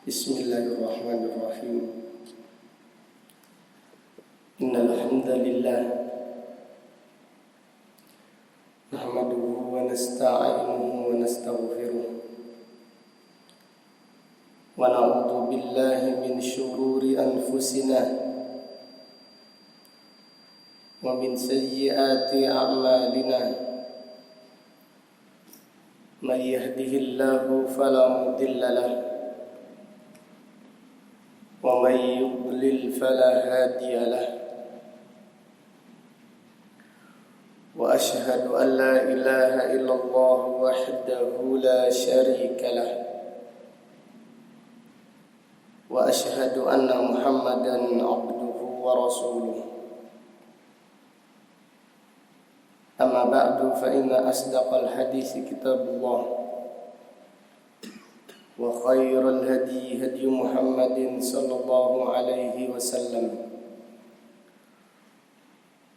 Bismillahirrahmanirrahim. Innal hamdalillah nahmaduhu wa nasta'inuhu wa nastaghfiruh wa na'udzu billahi min shururi anfusina wa min sayyiati a'malina. May yahdihillahu fala mudilla lahu wa may yudlil fala hadiya lahu. Wa ashhadu an la ilaha illallah wahdahu la syarika lah. Wa ashhadu anna Muhammadan abduhu wa rasuluh. Amma ba'du fa inna asdaqal hadisi kitabullah. Wa khairal hadi hadi Muhammadin sallallahu alaihi wasallam.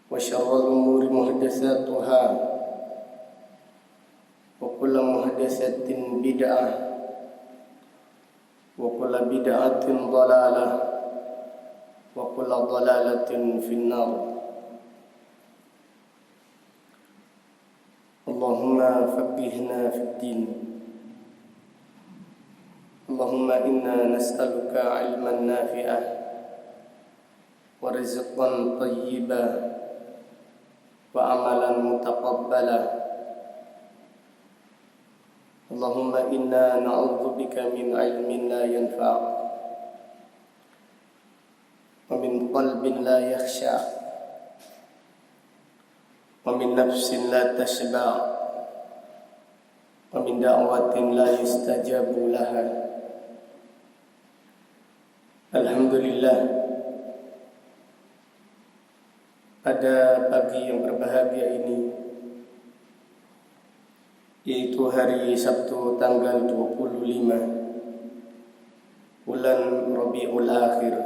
Wa syarrul umuri muhdatsatuha. Wa kullu muhdatsatin bid'ah. Wa kullu bid'atin dhalalah. Wa kullu dhalalatin finnar. Allahumma faqihna fid din. Allahumma inna nas'aluka ilman nafi'ah wa rizqan thayyiban wa amalan mutaqabbala. Allahumma inna na'udzubika min ilmin la yanfa' wa min qalbin la yakhsha' wa min nafsin la tashba' wa min da'watin la yustajabu laha. Alhamdulillah, pada pagi yang berbahagia ini, yaitu hari Sabtu tanggal 25 bulan Rabiul Akhir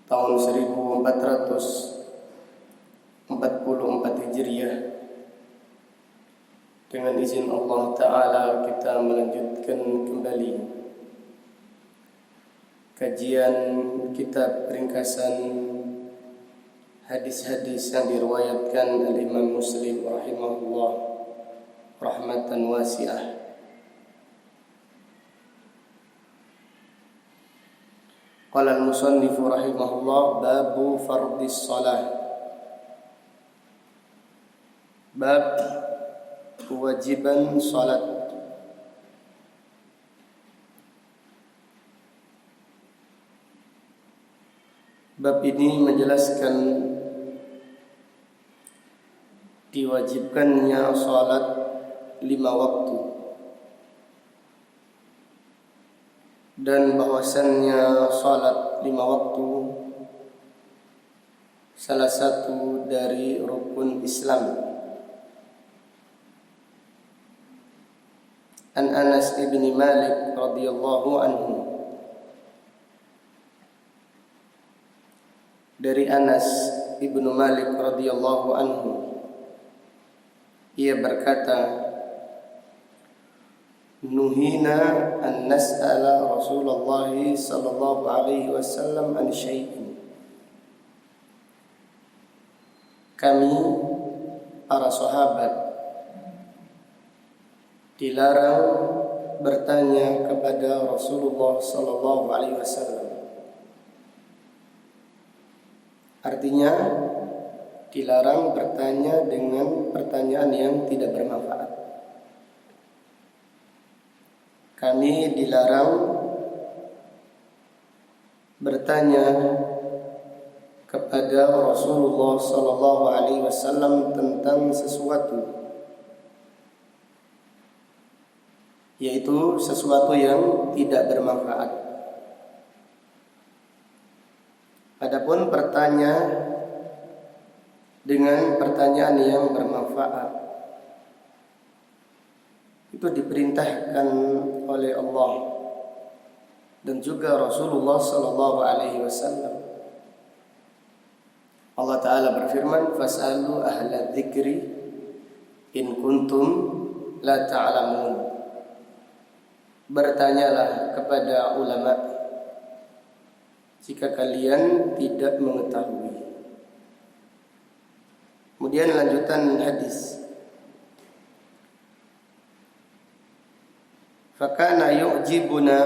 tahun 1444 Hijriah. Dengan izin Allah Ta'ala kita melanjutkan kembali kajian kitab ringkasan hadis-hadis yang diriwayatkan oleh Imam Muslim rahimahullah rahmatan wasi'ah. Qala al-musannif rahimahullah babu fardhis shalah. Bab kewajiban salat. Bab ini menjelaskan diwajibkannya salat 5 waktu dan bahwasannya salat 5 waktu salah satu dari rukun Islam. An Anas ibn Malik radhiyallahu anhu, dari Anas ibnu Malik radhiyallahu anhu, ia berkata, nuhina an nas'ala Rasulullah sallallahu alaihi wasallam an syai'in. Kami para sahabat dilarang bertanya kepada Rasulullah sallallahu alaihi wasallam. Artinya dilarang bertanya dengan pertanyaan yang tidak bermanfaat. Kami dilarang bertanya kepada Rasulullah sallallahu alaihi wasallam tentang sesuatu, yaitu sesuatu yang tidak bermanfaat. Adapun bertanya dengan pertanyaan yang bermanfaat itu diperintahkan oleh Allah dan juga Rasulullah sallallahu alaihi wasallam. Allah Ta'ala berfirman, fas'alu ahla dzikri in kuntum la ta'lamun. bertanyalah kepada ulama jika kalian tidak mengetahui. Kemudian lanjutan hadis. Fakana yu'jibuna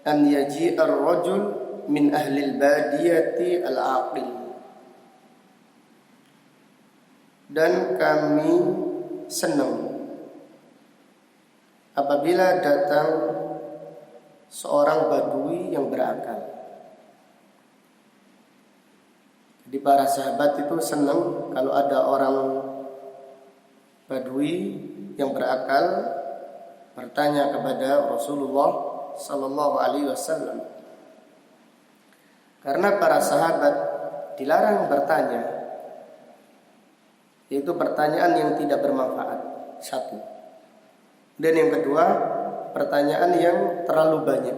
an yaji'a ar-rajul min ahli al-badiyati al-aqil. Dan kami senang apabila datang seorang badui yang berakal. Jadi para sahabat itu senang kalau ada orang badui yang berakal bertanya kepada Rasulullah sallallahu alaihi wasallam. Karena para sahabat dilarang bertanya, yaitu pertanyaan yang tidak bermanfaat. Satu. Dan yang kedua, pertanyaan yang terlalu banyak.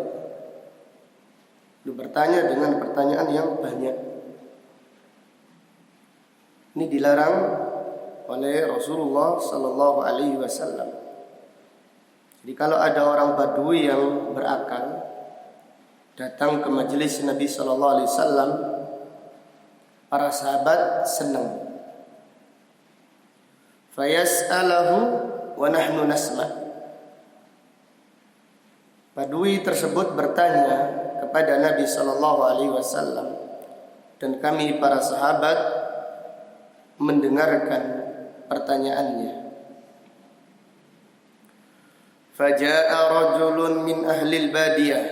Lu bertanya dengan pertanyaan yang banyak. Ini dilarang oleh Rasulullah sallallahu alaihi wasallam. Jadi kalau ada orang badui yang berakal datang ke majelis Nabi sallallahu alaihi wasallam, para sahabat senang. Fayas'alahu wa nahnu nasma'. Badui tersebut bertanya kepada Nabi sallallahu alaihi wasallam dan kami para sahabat mendengarkan pertanyaannya. Faja'a rajulun min ahli al-badiyah.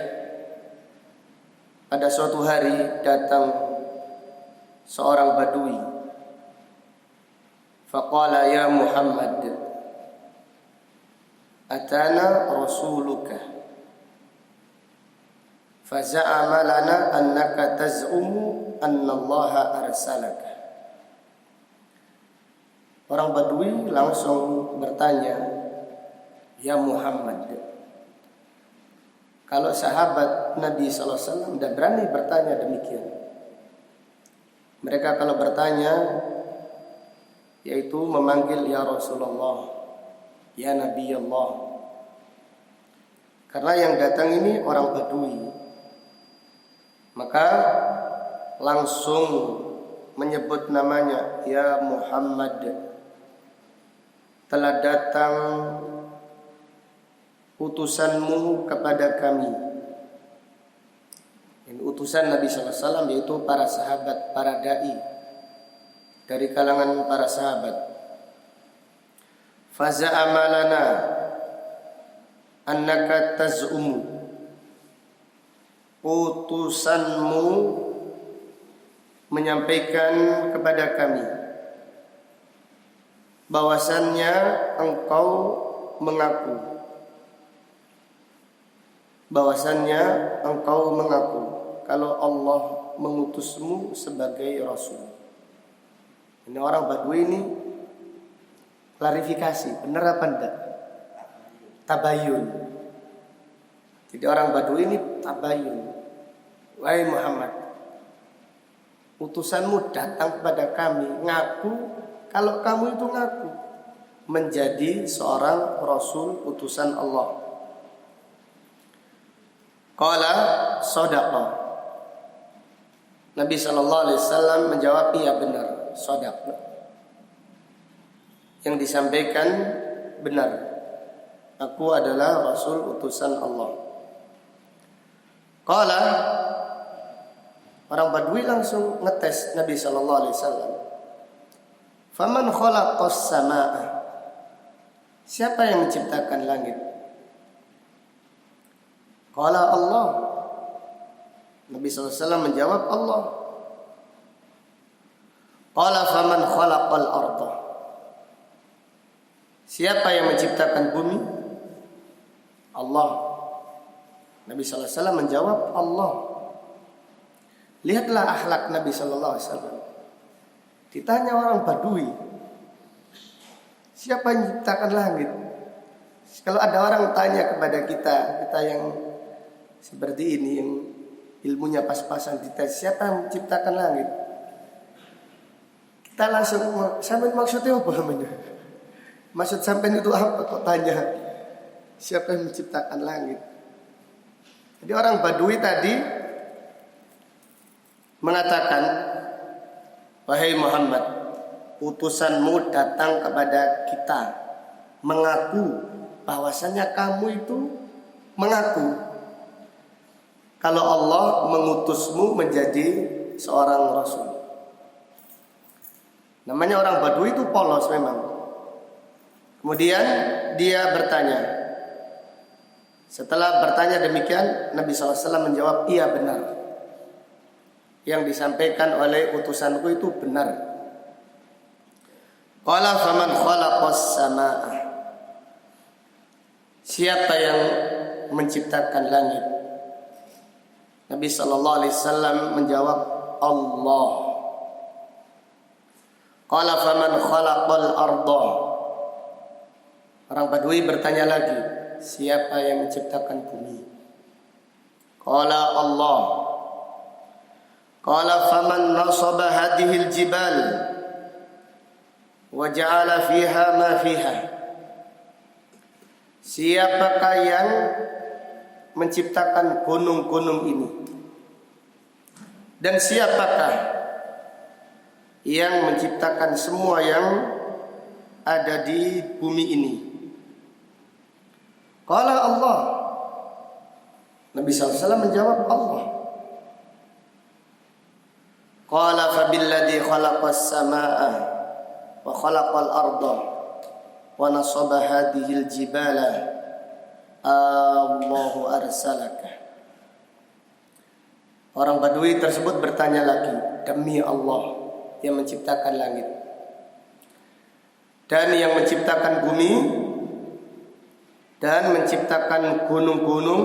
Pada suatu hari datang seorang badui. Faqala ya Muhammad, atana rasuluka faza'ama lana annaka taz'umu anna Allah arsalaka. Orang badui langsung bertanya, ya Muhammad. Kalau sahabat Nabi sallallahu alaihi wasallam tidak berani bertanya demikian. Mereka kalau bertanya yaitu memanggil ya Rasulullah, ya Nabi Allah. Karena yang datang ini orang badui, maka langsung menyebut namanya, ya Muhammad, telah datang utusanmu kepada kami. Ini utusan Nabi sallallahu alaihi wasallam yaitu para sahabat, para dai dari kalangan para sahabat. Faza'ama lana annaka taz'umu. Utusanmu menyampaikan kepada kami bahwasannya engkau mengaku kalau Allah mengutusmu sebagai Rasul. Ini orang badui ini klarifikasi, benar apa enggak? Tabayun. Jadi orang badui ini tabayun. Wahai Muhammad, utusanmu datang kepada kami, ngaku kalau kamu itu ngaku menjadi seorang Rasul utusan Allah. Qala sadaqa. Nabi sallallahu alaihi wasallam menjawab, iya benar, shadaqa. Yang disampaikan benar. Aku adalah Rasul utusan Allah. Qala, orang badui langsung ngetes Nabi sallallahu alaihi wasallam. Faman khalaqas samaa'a? Siapa yang menciptakan langit? Qala Allah. Nabi sallallahu alaihi wasallam menjawab Allah. Qala faman khalaqal arda? Siapa yang menciptakan bumi? Allah. Nabi sallallahu alaihi wasallam menjawab Allah. Lihatlah akhlak Nabi sallallahu alaihi wasallam. Ditanya orang badui, siapa yang menciptakan langit? Kalau ada orang tanya kepada kita yang seperti ini, yang ilmunya pas-pasan, dites siapa yang menciptakan langit, kita langsung, sampai maksudnya apa namanya? Maksud sampai itu apa kok tanya? Siapa yang menciptakan langit? Jadi orang Badui tadi mengatakan, wahai Muhammad, utusanmu datang kepada kita mengaku bahwasanya kamu itu mengaku kalau Allah mengutusmu menjadi seorang rasul. Namanya orang Badui itu polos memang. Kemudian dia bertanya. Setelah bertanya demikian, Nabi SAW menjawab, iya benar. Yang disampaikan oleh utusanku itu benar. Qala faman khalaqas samaa'a. Siapa yang menciptakan langit? Nabi SAW menjawab, Allah. Qala faman khalaqal arda. Orang Badui bertanya lagi, siapa yang menciptakan bumi? Qala Allah. Qala faman nasaba hadhil jibal wa ja'ala fiha ma fiha. Siapakah yang menciptakan gunung-gunung ini? Dan siapakah yang menciptakan semua yang ada di bumi ini? Qala Allah. Nabi SAW menjawab Allah. Qala fabilladhi khalaqas samaa'a wa khalaqal arda wa nasaba hadhil jibala Allahu arsalaka. Orang Badui tersebut bertanya lagi, demi Allah yang menciptakan langit dan yang menciptakan bumi dan menciptakan gunung-gunung,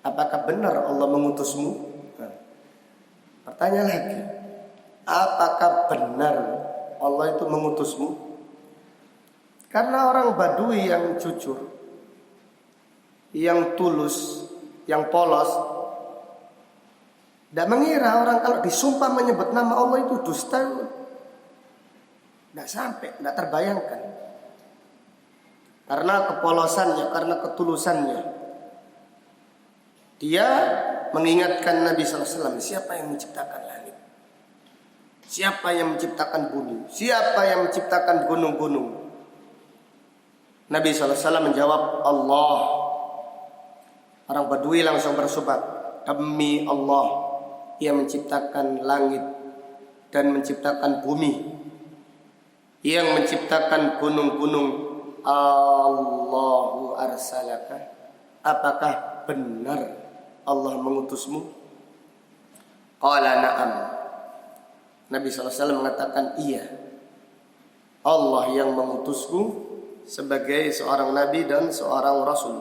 apakah benar Allah mengutusmu? Bertanya lagi, apakah benar Allah itu mengutusmu? Karena orang Badui yang jujur, yang tulus, yang polos, tidak mengira orang kalau disumpah menyebut nama Allah itu dusta. Tidak sampai, tidak terbayangkan. Karena kepolosannya, karena ketulusannya, dia mengingatkan Nabi SAW, siapa yang menciptakan langit? Siapa yang menciptakan bumi? Siapa yang menciptakan gunung-gunung? Nabi SAW menjawab, Allah. Orang Badui langsung bersumpah, demi Allah yang menciptakan langit dan menciptakan bumi, yang menciptakan gunung-gunung, Allahu arsalaka. Apakah benar Allah mengutusmu? Qala na'am. Nabi SAW mengatakan, iya, Allah yang mengutusku sebagai seorang nabi dan seorang rasul.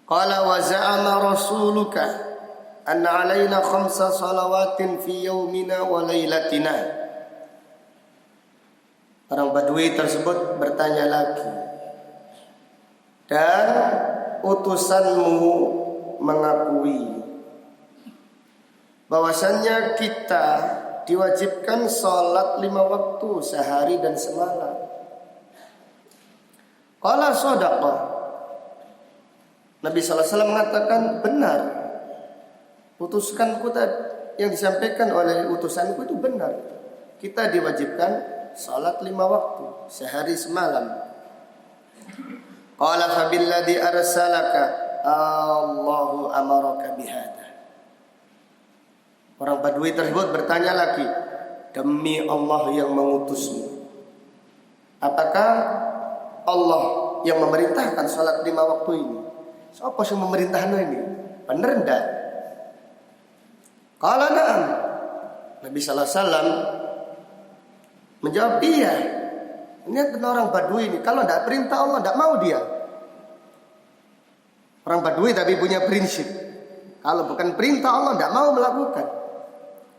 Qala wa za'ama rasuluka anna alaina khamsa salawatin fi yaumina wa laylatina. Orang Badui tersebut bertanya lagi, dan utusanmu mengakui bahwasannya kita diwajibkan sholat 5 waktu sehari dan semalam. Qala shadaqa. Nabi SAW mengatakan benar. Utusanku yang disampaikan oleh utusanku itu benar. Kita diwajibkan salat 5 waktu sehari semalam. Qala fabilladhi arsalaka Allahu amaraka bihada. Orang Badui tersebut bertanya lagi, demi Allah yang mengutusmu, apakah Allah yang memerintahkan salat 5 waktu ini? Siapa yang memerintahkan ini? Benar enggak? Qala na'am. Nabi sallallahu alaihi wasallam menjawab, iya. Ini orang Badui ini, kalau tidak perintah Allah tidak mau dia. Orang Badui tapi punya prinsip, kalau bukan perintah Allah tidak mau melakukan,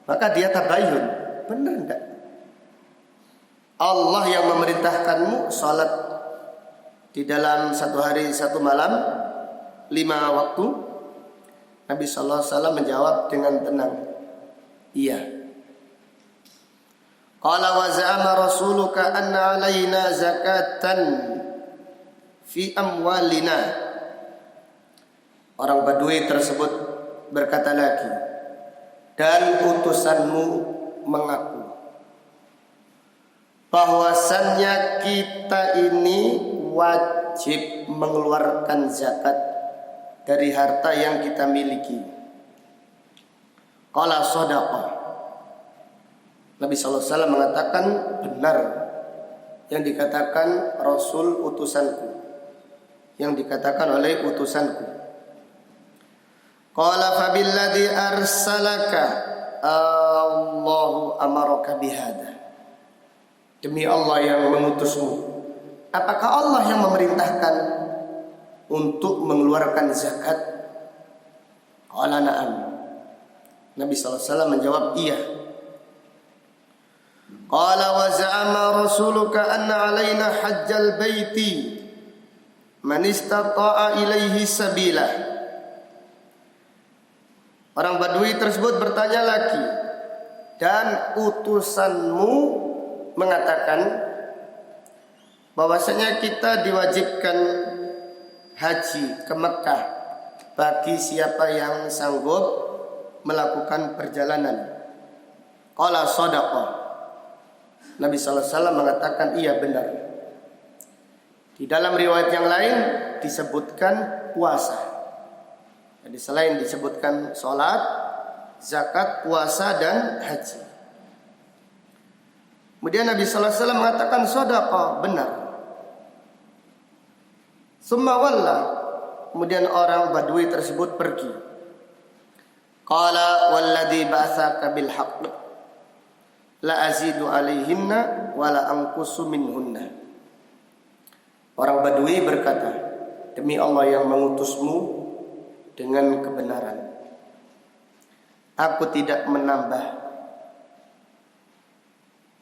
maka dia tabayun. Benar tidak? Allah yang memerintahkanmu salat di dalam 1 hari 1 malam 5 waktu. Nabi SAW menjawab dengan tenang, iya. Qala wa za'ama rasuluka anna alaina zakatan fi amwalina. Orang Badui tersebut berkata lagi, dan utusanmu mengaku bahwasannya kita ini wajib mengeluarkan zakat dari harta yang kita miliki. Qala shadaqah. Nabi SAW mengatakan benar yang dikatakan Rasul utusanku, yang dikatakan oleh utusanku. Qala fabilladzi arsalaka Allahu amaraka bihada. Demi Allah yang mengutusmu, apakah Allah yang memerintahkan untuk mengeluarkan zakat? Qala na'am. Nabi SAW menjawab iya. Qala wa za'ama rasuluka anna alaina hajjal baiti man istata'a ilaihi sabila. Orang Badui tersebut bertanya lagi, dan utusanmu mengatakan bahwasanya kita diwajibkan haji ke Mekah bagi siapa yang sanggup melakukan perjalanan. Qala shadaqah. Nabi SAW mengatakan iya benar. Di dalam riwayat yang lain disebutkan puasa. Jadi selain disebutkan sholat, zakat, puasa dan haji. Kemudian Nabi SAW mengatakan shadaqah, benar. Summa walla. Kemudian orang Badui tersebut pergi. Qala walladzi ba'atsaka bil haqq la azidu alaihinna wa la anqusu minhunna. Orang Badui berkata, demi Allah yang mengutusmu dengan kebenaran, aku tidak menambah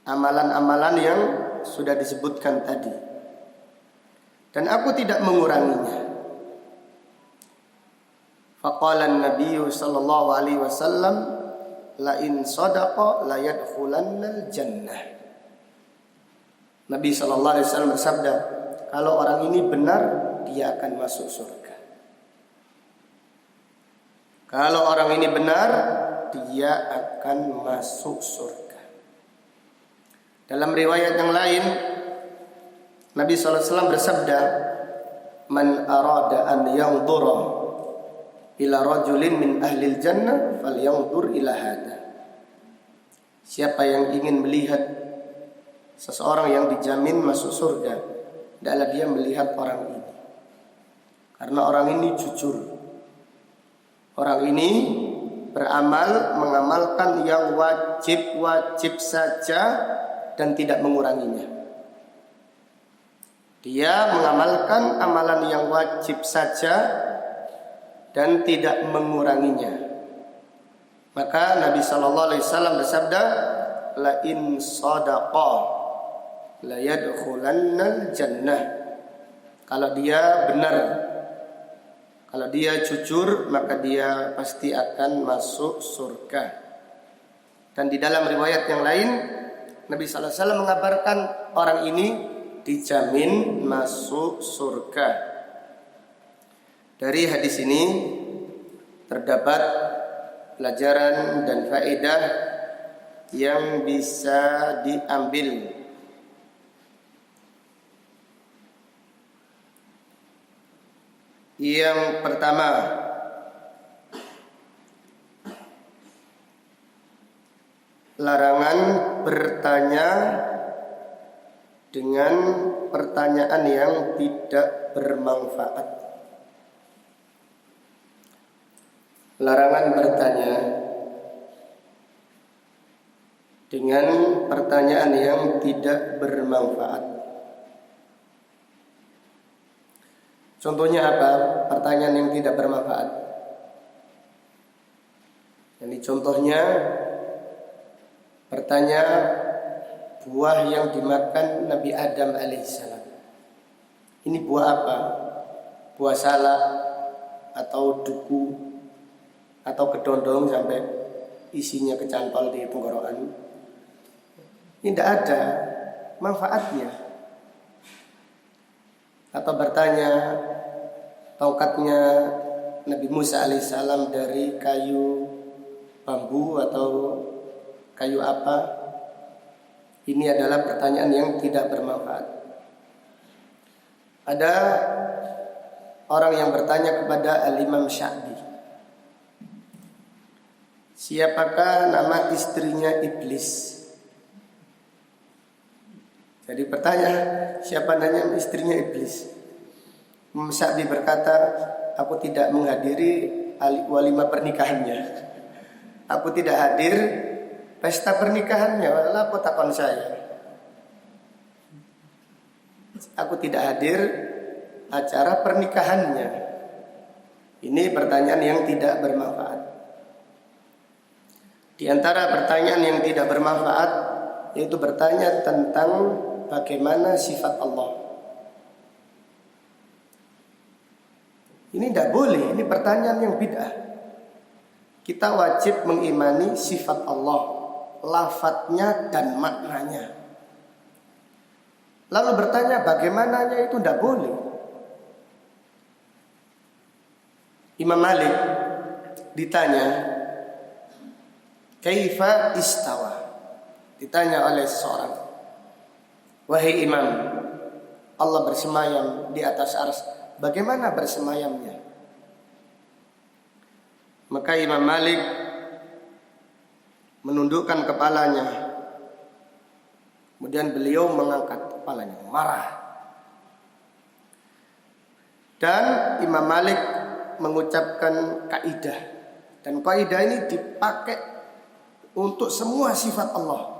amalan-amalan yang sudah disebutkan tadi, dan aku tidak menguranginya. Faqala an-nabiy sallallahu alaihi wasallam la in sadaqa la yadkhulannal jannah. Nabi sallallahu alaihi wasallam bersabda, kalau orang ini benar, dia akan masuk surga. Kalau orang ini benar, dia akan masuk surga. Dalam riwayat yang lain, Nabi SAW bersabda, man arada an yanzura ila rajulin min ahlil jannah falyanzur ila hada. Siapa yang ingin melihat seseorang yang dijamin masuk surga, adalah dia melihat orang ini. Karena orang ini jujur. Orang ini beramal, mengamalkan yang wajib-wajib saja dan tidak menguranginya. Dia mengamalkan amalan yang wajib saja dan tidak menguranginya. Maka Nabi SAW bersabda, la in sadaqa la yadkhulannal jannah. Kalau dia benar, kalau dia jujur, maka dia pasti akan masuk surga. Dan di dalam riwayat yang lain, Nabi SAW mengabarkan orang ini dijamin masuk surga. Dari hadis ini terdapat pelajaran dan faedah yang bisa diambil. Yang pertama, larangan bertanya dengan pertanyaan yang tidak bermanfaat. Larangan bertanya dengan pertanyaan yang tidak bermanfaat. Contohnya apa? Pertanyaan yang tidak bermanfaat. Jadi contohnya bertanya buah yang dimakan Nabi Adam alaihissalam. Ini buah apa? Buah salak atau duku atau kedondong sampai isinya kecantol di tenggorokan. Ini tidak ada manfaatnya. atau bertanya tongkatnya Nabi Musa alaihissalam dari kayu bambu atau kayu apa? Ini adalah pertanyaan yang tidak bermanfaat. Ada orang yang bertanya kepada Al-Imam Sya'bi, siapakah nama istrinya iblis? Jadi bertanya, siapa nanya istrinya iblis? Imam Sya'bi berkata, aku tidak menghadiri walimah pernikahannya. Aku tidak hadir pesta pernikahannya. Walau aku takon saya. Aku tidak hadir acara pernikahannya. Ini pertanyaan yang tidak bermanfaat. Di antara pertanyaan yang tidak bermanfaat yaitu bertanya tentang bagaimana sifat Allah. Ini tidak boleh, ini pertanyaan yang bid'ah. Kita wajib mengimani sifat Allah, lafadznya dan maknanya. Lalu bertanya bagaimananya itu tidak boleh. Imam Malik ditanya, kaifa istawa? Ditanya oleh seseorang, wahai Imam, Allah bersemayam di atas arsy, bagaimana bersemayamnya? Maka Imam Malik menundukkan kepalanya. Kemudian beliau mengangkat kepalanya, marah. Dan Imam Malik mengucapkan kaidah. Dan kaidah ini dipakai untuk semua sifat Allah.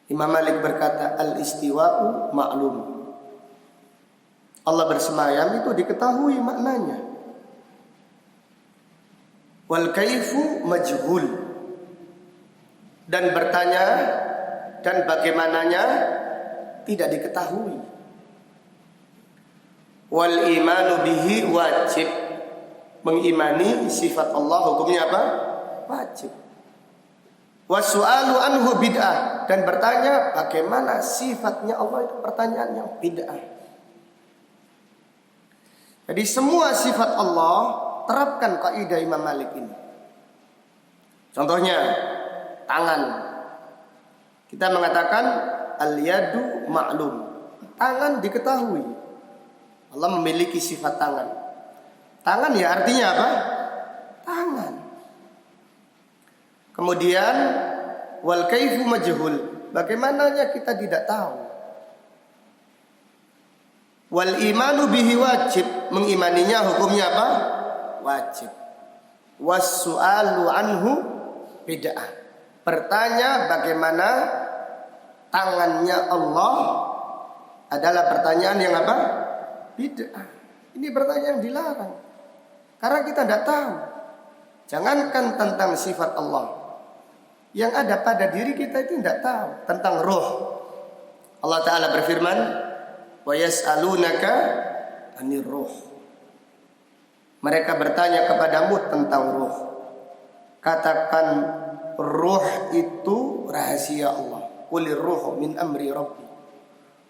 Imam Malik berkata, al-istiwa'u ma'lum. Allah bersemayam itu diketahui maknanya. Wal kaifu majhul. Dan bertanya dan bagaimananya tidak diketahui. Wal imanu bihi wajib. Mengimani sifat Allah hukumnya apa? Wajib. Wasu'alu anhu bid'ah. Dan bertanya bagaimana sifatnya Allah itu pertanyaan yang bid'ah. Jadi semua sifat Allah terapkan kaidah Imam Malik ini. Contohnya tangan. Kita mengatakan al-yadu ma'lum. Tangan diketahui. Allah memiliki sifat tangan. Tangan ya artinya apa? Tangan. Kemudian wal kaifu majhul. Bagaimananya kita tidak tahu. Wal imanu bihi wajib. Mengimaninya hukumnya apa? Wajib. Was-su'alu anhu bid'ah. Bertanya bagaimana tangannya Allah adalah pertanyaan yang apa? Bid'ah. Ini pertanyaan yang dilarang. Karena kita tidak tahu. Jangankan tentang sifat Allah, yang ada pada diri kita itu tidak tahu. Tentang ruh, Allah Ta'ala berfirman, wa yas'alunaka anir ruh. Mereka bertanya kepadamu tentang ruh. Katakan ruh itu rahasia Allah. Qulir ruh min amri rabbi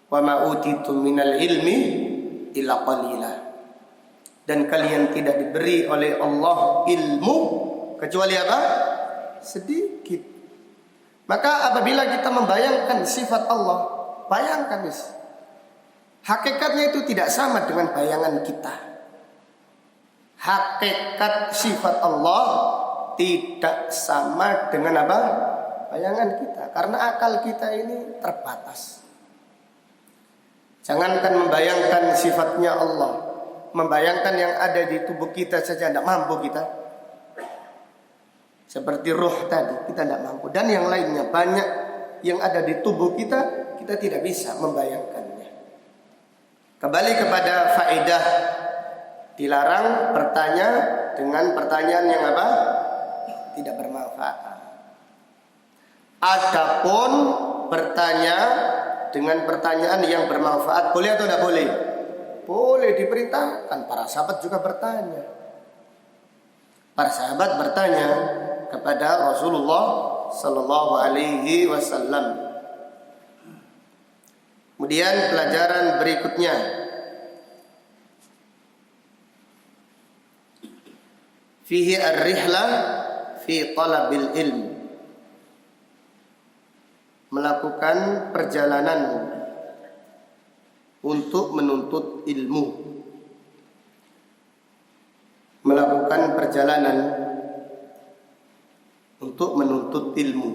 wa ma utitum minal ilmi illa qalila. Dan kalian tidak diberi oleh Allah ilmu kecuali apa? Sedikit. Maka apabila kita membayangkan sifat Allah, bayangkan hakikatnya itu tidak sama dengan bayangan kita. Hakikat sifat Allah tidak sama dengan apa? Bayangan kita. Karena akal kita ini terbatas. Jangankan membayangkan sifatnya Allah, membayangkan yang ada di tubuh kita saja tidak mampu kita. Seperti roh tadi, kita tidak mampu. Dan yang lainnya banyak yang ada di tubuh kita, kita tidak bisa membayangkannya. Kembali kepada faedah. Dilarang bertanya dengan pertanyaan yang apa? Tidak bermanfaat. Adapun bertanya dengan pertanyaan yang bermanfaat, boleh atau tidak boleh? Boleh, diperintahkan. Para sahabat juga bertanya. Para sahabat bertanya kepada Rasulullah Sallallahu Alaihi Wasallam. Kemudian pelajaran berikutnya, fihi ar-rihlah fi talabil ilm, melakukan perjalanan untuk menuntut ilmu. Melakukan perjalanan untuk menuntut ilmu.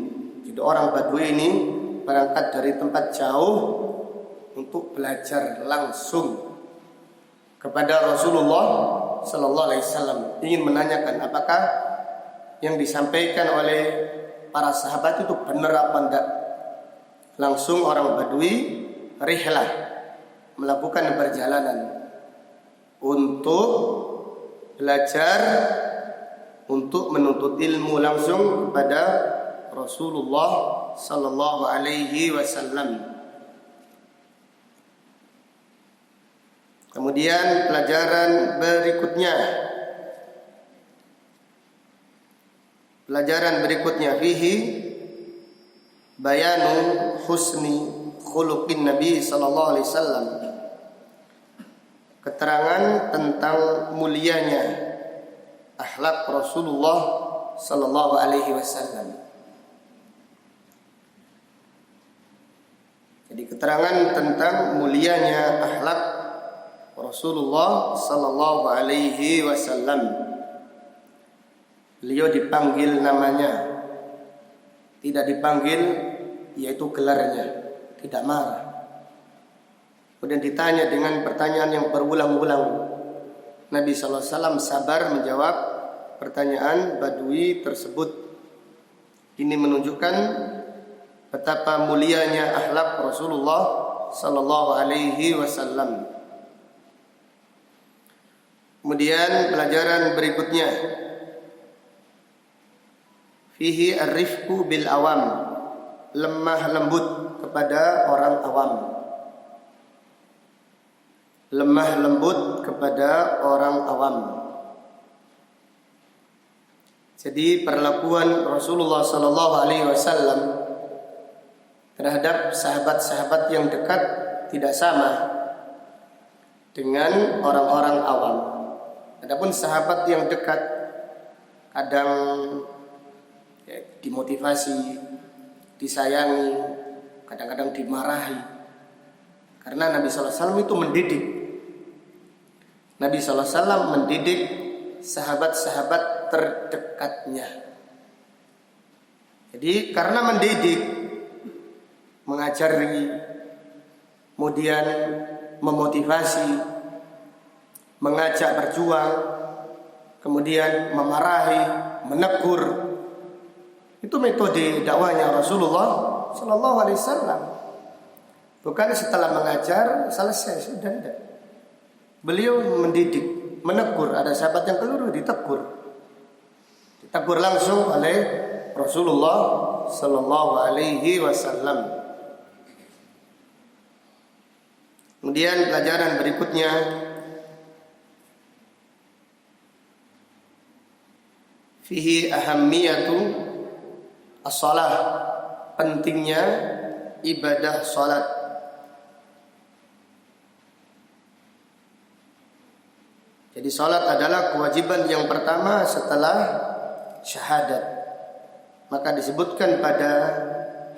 Jadi orang Badui ini berangkat dari tempat jauh untuk belajar langsung kepada Rasulullah Sallallahu Alaihi Wasallam, ingin menanyakan apakah yang disampaikan oleh para sahabat itu benar apa enggak. Langsung orang Badui rihlah, melakukan perjalanan untuk belajar, untuk menuntut ilmu langsung kepada Rasulullah Sallallahu Alaihi Wasallam. Kemudian pelajaran berikutnya, fihi bayanu husni khuluqin Nabi Sallallahu Alaihi Wasallam, keterangan tentang mulianya akhlak Rasulullah Sallallahu Alaihi Wasallam. Jadi keterangan tentang mulianya akhlak Rasulullah Sallallahu Alaihi Wasallam. Beliau dipanggil namanya, tidak dipanggil yaitu gelarnya, tidak marah. Kemudian ditanya dengan pertanyaan yang berulang-ulang. Nabi Sallallahu Alaihi Wasallam sabar menjawab pertanyaan Badui tersebut. Ini menunjukkan betapa mulianya akhlak Rasulullah Sallallahu Alaihi Wasallam. Kemudian pelajaran berikutnya, fihi ar-rifqu bil awam, lemah lembut kepada orang awam. Lemah lembut kepada orang awam. Jadi perlakuan Rasulullah Sallallahu Alaihi Wasallam terhadap sahabat-sahabat yang dekat tidak sama dengan orang-orang awam. Adapun sahabat yang dekat kadang dimotivasi, disayangi, kadang-kadang dimarahi. Karena Nabi Sallallahu Alaihi Wasallam itu mendidik. Nabi Sallallahu Alaihi Wasallam mendidik sahabat-sahabat terdekatnya. Jadi karena mendidik, mengajari, kemudian memotivasi, mengajak berjuang, kemudian memarahi, menegur, itu metode dakwahnya Rasulullah Sallallahu Alaihi Wasallam. Bukan setelah mengajar selesai, sudah tidak. Beliau mendidik, menegur. Ada sahabat yang keliru, ditegur langsung oleh Rasulullah Sallallahu Alaihi Wasallam. Kemudian pelajaran berikutnya, fihi ahammiyatu as-salah, pentingnya ibadah salat. Jadi salat adalah kewajiban yang pertama setelah syahadat. Maka disebutkan pada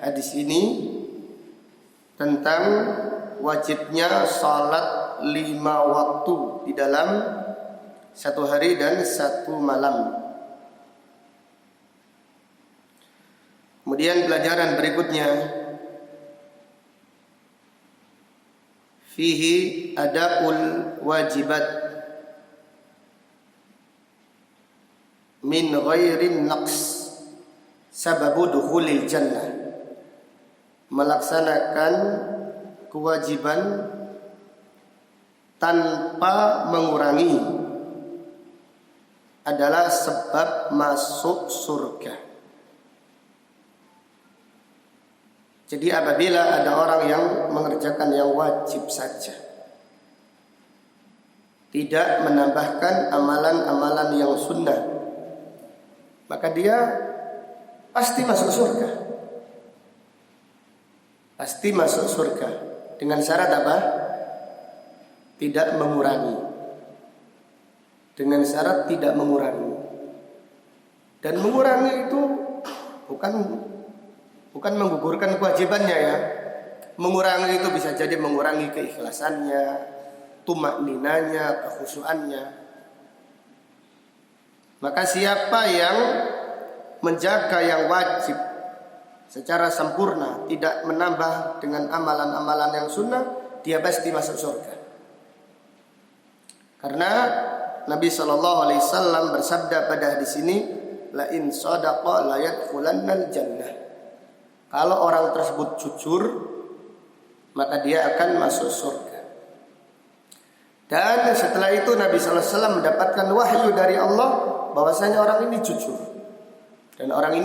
hadis ini tentang wajibnya salat 5 waktu di dalam 1 hari dan 1 malam. Kemudian pelajaran berikutnya, fihi adaul wajibat min ghairin naqs sababu dukhulil jannah, melaksanakan kewajiban tanpa mengurangi adalah sebab masuk surga. Jadi apabila ada orang yang mengerjakan yang wajib saja, tidak menambahkan amalan-amalan yang sunnah, maka dia pasti masuk surga. Pasti masuk surga. Dengan syarat apa? Tidak mengurangi. Dengan syarat tidak mengurangi. Dan mengurangi itu bukan menggugurkan kewajibannya ya. Mengurangi itu bisa jadi mengurangi keikhlasannya, tumakninanya, kekhusyuannya. Maka siapa yang menjaga yang wajib secara sempurna, tidak menambah dengan amalan-amalan yang sunnah, dia pasti masuk surga. Karena Nabi SAW bersabda pada hadis ini, la in sadaqa la yadkhulannal jannah. Kalau orang tersebut jujur, maka dia akan masuk surga. Dan setelah itu Nabi SAW mendapatkan wahyu dari Allah bahwasanya orang ini jujur. Dan orang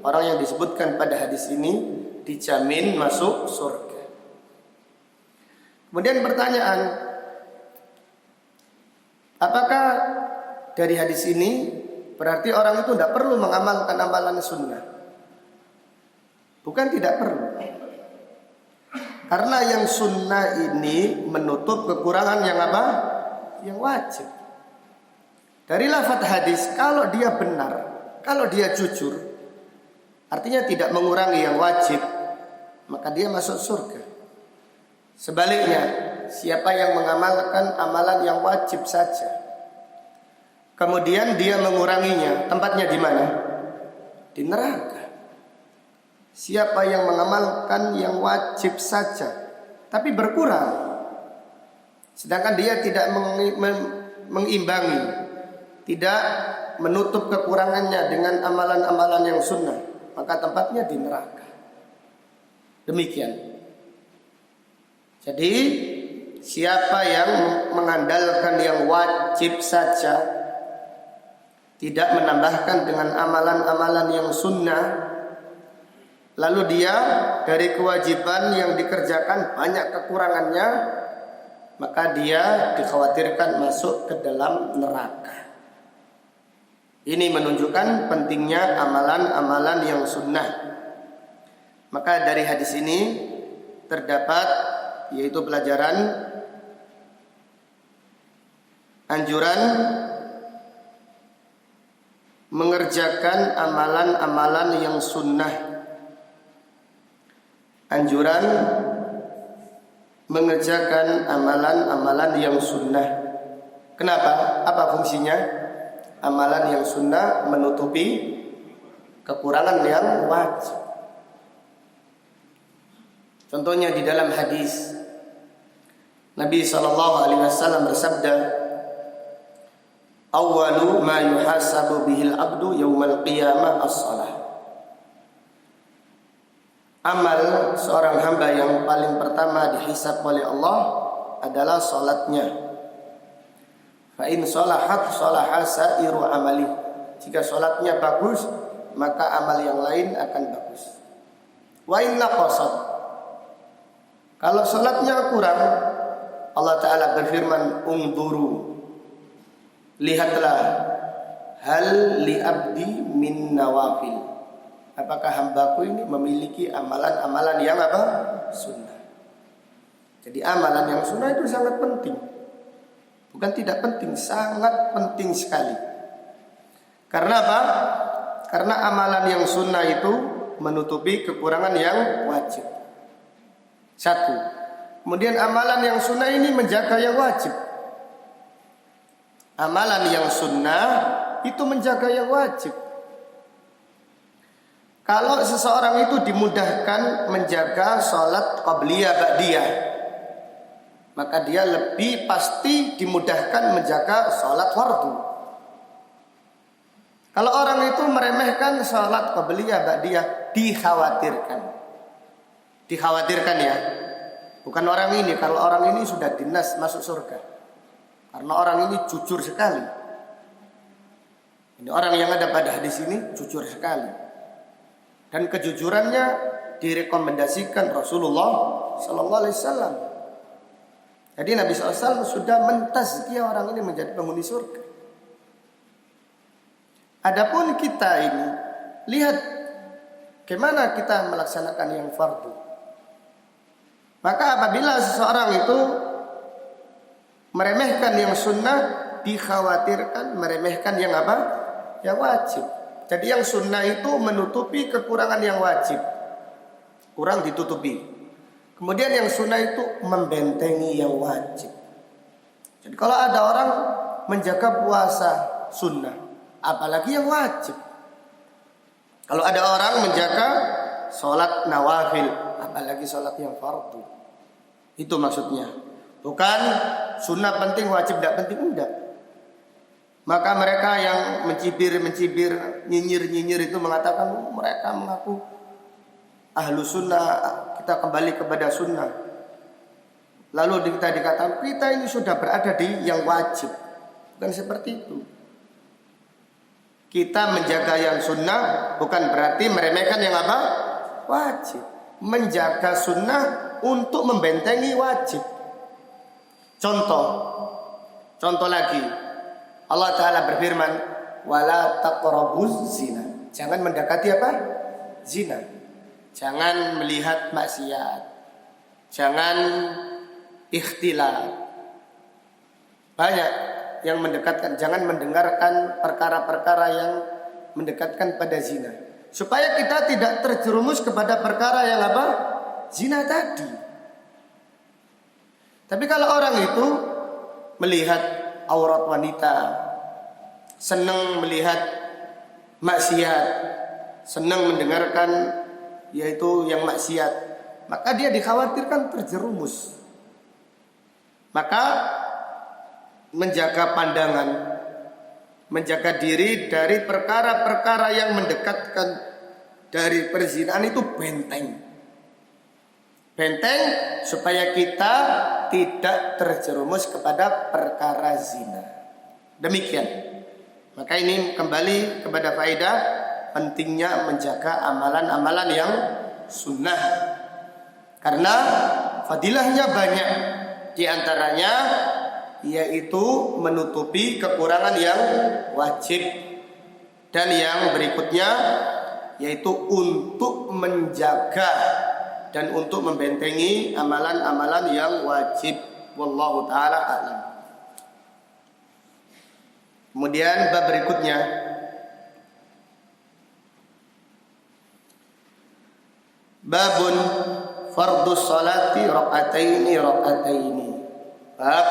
yang disebutkan pada hadis ini dijamin masuk surga. Kemudian pertanyaan, apakah dari hadis ini berarti orang itu tidak perlu mengamalkan amalan sunnah? Bukan tidak perlu. Karena yang sunnah ini menutup kekurangan yang apa? Yang wajib. Dari lafaz hadis, kalau dia benar, kalau dia jujur, artinya tidak mengurangi yang wajib, maka dia masuk surga. Sebaliknya, siapa yang mengamalkan amalan yang wajib saja, kemudian dia menguranginya, tempatnya di mana? Di neraka. Siapa yang mengamalkan yang wajib saja, tapi berkurang, sedangkan dia tidak mengimbangi, tidak menutup kekurangannya dengan amalan-amalan yang sunnah, maka tempatnya di neraka. Demikian. Jadi siapa yang mengandalkan yang wajib saja, tidak menambahkan dengan amalan-amalan yang sunnah, lalu dia dari kewajiban yang dikerjakan banyak kekurangannya, maka dia dikhawatirkan masuk ke dalam neraka. Ini menunjukkan pentingnya amalan-amalan yang sunnah. Maka dari hadis ini terdapat yaitu pelajaran anjuran mengerjakan amalan-amalan yang sunnah. Anjuran mengerjakan amalan-amalan yang sunnah. Kenapa? Apa fungsinya? Amalan yang sunnah menutupi kekurangan yang wajib. Contohnya di dalam hadis Nabi SAW bersabda, "Awwalu ma yuhasabu bihil abdu yaumal qiyamah as-salah." Amal seorang hamba yang paling pertama dihisab oleh Allah adalah salatnya. Fa in salahat salaha sairu amali. Jika salatnya bagus, maka amal yang lain akan bagus. Wa in naqasat. Kalau salatnya kurang, Allah Ta'ala berfirman, "Ungduru." Lihatlah, hal li abdi min nawafil. Apakah hambaku ini memiliki amalan-amalan yang apa? Sunnah. Jadi amalan yang sunnah itu sangat penting. Bukan tidak penting, sangat penting sekali. Karena apa? Karena amalan yang sunnah itu menutupi kekurangan yang wajib. Satu. Kemudian amalan yang sunnah ini menjaga yang wajib. Amalan yang sunnah itu menjaga yang wajib. Kalau seseorang itu dimudahkan menjaga sholat qabliyah ba'diyah, maka dia lebih pasti dimudahkan menjaga sholat fardu. Kalau orang itu meremehkan sholat qabliyah ba'diyah, dikhawatirkan ya. Bukan orang ini, kalau orang ini sudah dinas masuk surga, karena orang ini jujur sekali. Ini orang yang ada pada hadis ini jujur sekali. Dan kejujurannya direkomendasikan Rasulullah Sallallahu Alaihi Wasallam. Jadi Nabi SAW sudah mentazkiyah orang ini menjadi penghuni surga. Adapun kita ini, lihat bagaimana kita melaksanakan yang fardu. Maka apabila seseorang itu meremehkan yang sunnah, dikhawatirkan meremehkan yang apa? Yang wajib. Jadi yang sunnah itu menutupi kekurangan yang wajib, kurang ditutupi. Kemudian yang sunnah itu membentengi yang wajib. Jadi kalau ada orang menjaga puasa sunnah, apalagi yang wajib. Kalau ada orang menjaga sholat nawafil, apalagi sholat yang fardu. Itu maksudnya. Bukan sunnah penting, wajib tidak penting, enggak. Maka mereka yang mencibir, nyinyir itu mengatakan mereka mengaku ahlu sunnah, kita kembali kepada sunnah. Lalu kita dikatakan kita ini sudah berada di yang wajib. Bukan seperti itu. Kita menjaga yang sunnah bukan berarti meremehkan yang apa? Wajib. Menjaga sunnah untuk membentengi wajib. Contoh lagi, Allah Ta'ala berfirman, wala taqrabuz zina. Jangan mendekati apa? Zina. Jangan melihat maksiat. Jangan ikhtilat. Banyak yang mendekatkan, jangan mendengarkan perkara-perkara yang mendekatkan pada zina. Supaya kita tidak terjerumus kepada perkara yang apa? Zina tadi. Tapi kalau orang itu melihat aurat wanita, senang melihat maksiat, senang mendengarkan yaitu yang maksiat, maka dia dikhawatirkan terjerumus. Maka menjaga pandangan, menjaga diri dari perkara-perkara yang mendekatkan dari perzinahan itu benteng supaya kita tidak terjerumus kepada perkara zina. Demikian. Maka ini kembali kepada faedah pentingnya menjaga amalan-amalan yang sunnah. Karena fadilahnya banyak. Di antaranya yaitu menutupi kekurangan yang wajib. Dan yang berikutnya yaitu untuk menjaga dan untuk membentengi amalan-amalan yang wajib. Wallahu ta'ala a'lam. Kemudian bab berikutnya, babun fardus salati rakaataini. Bab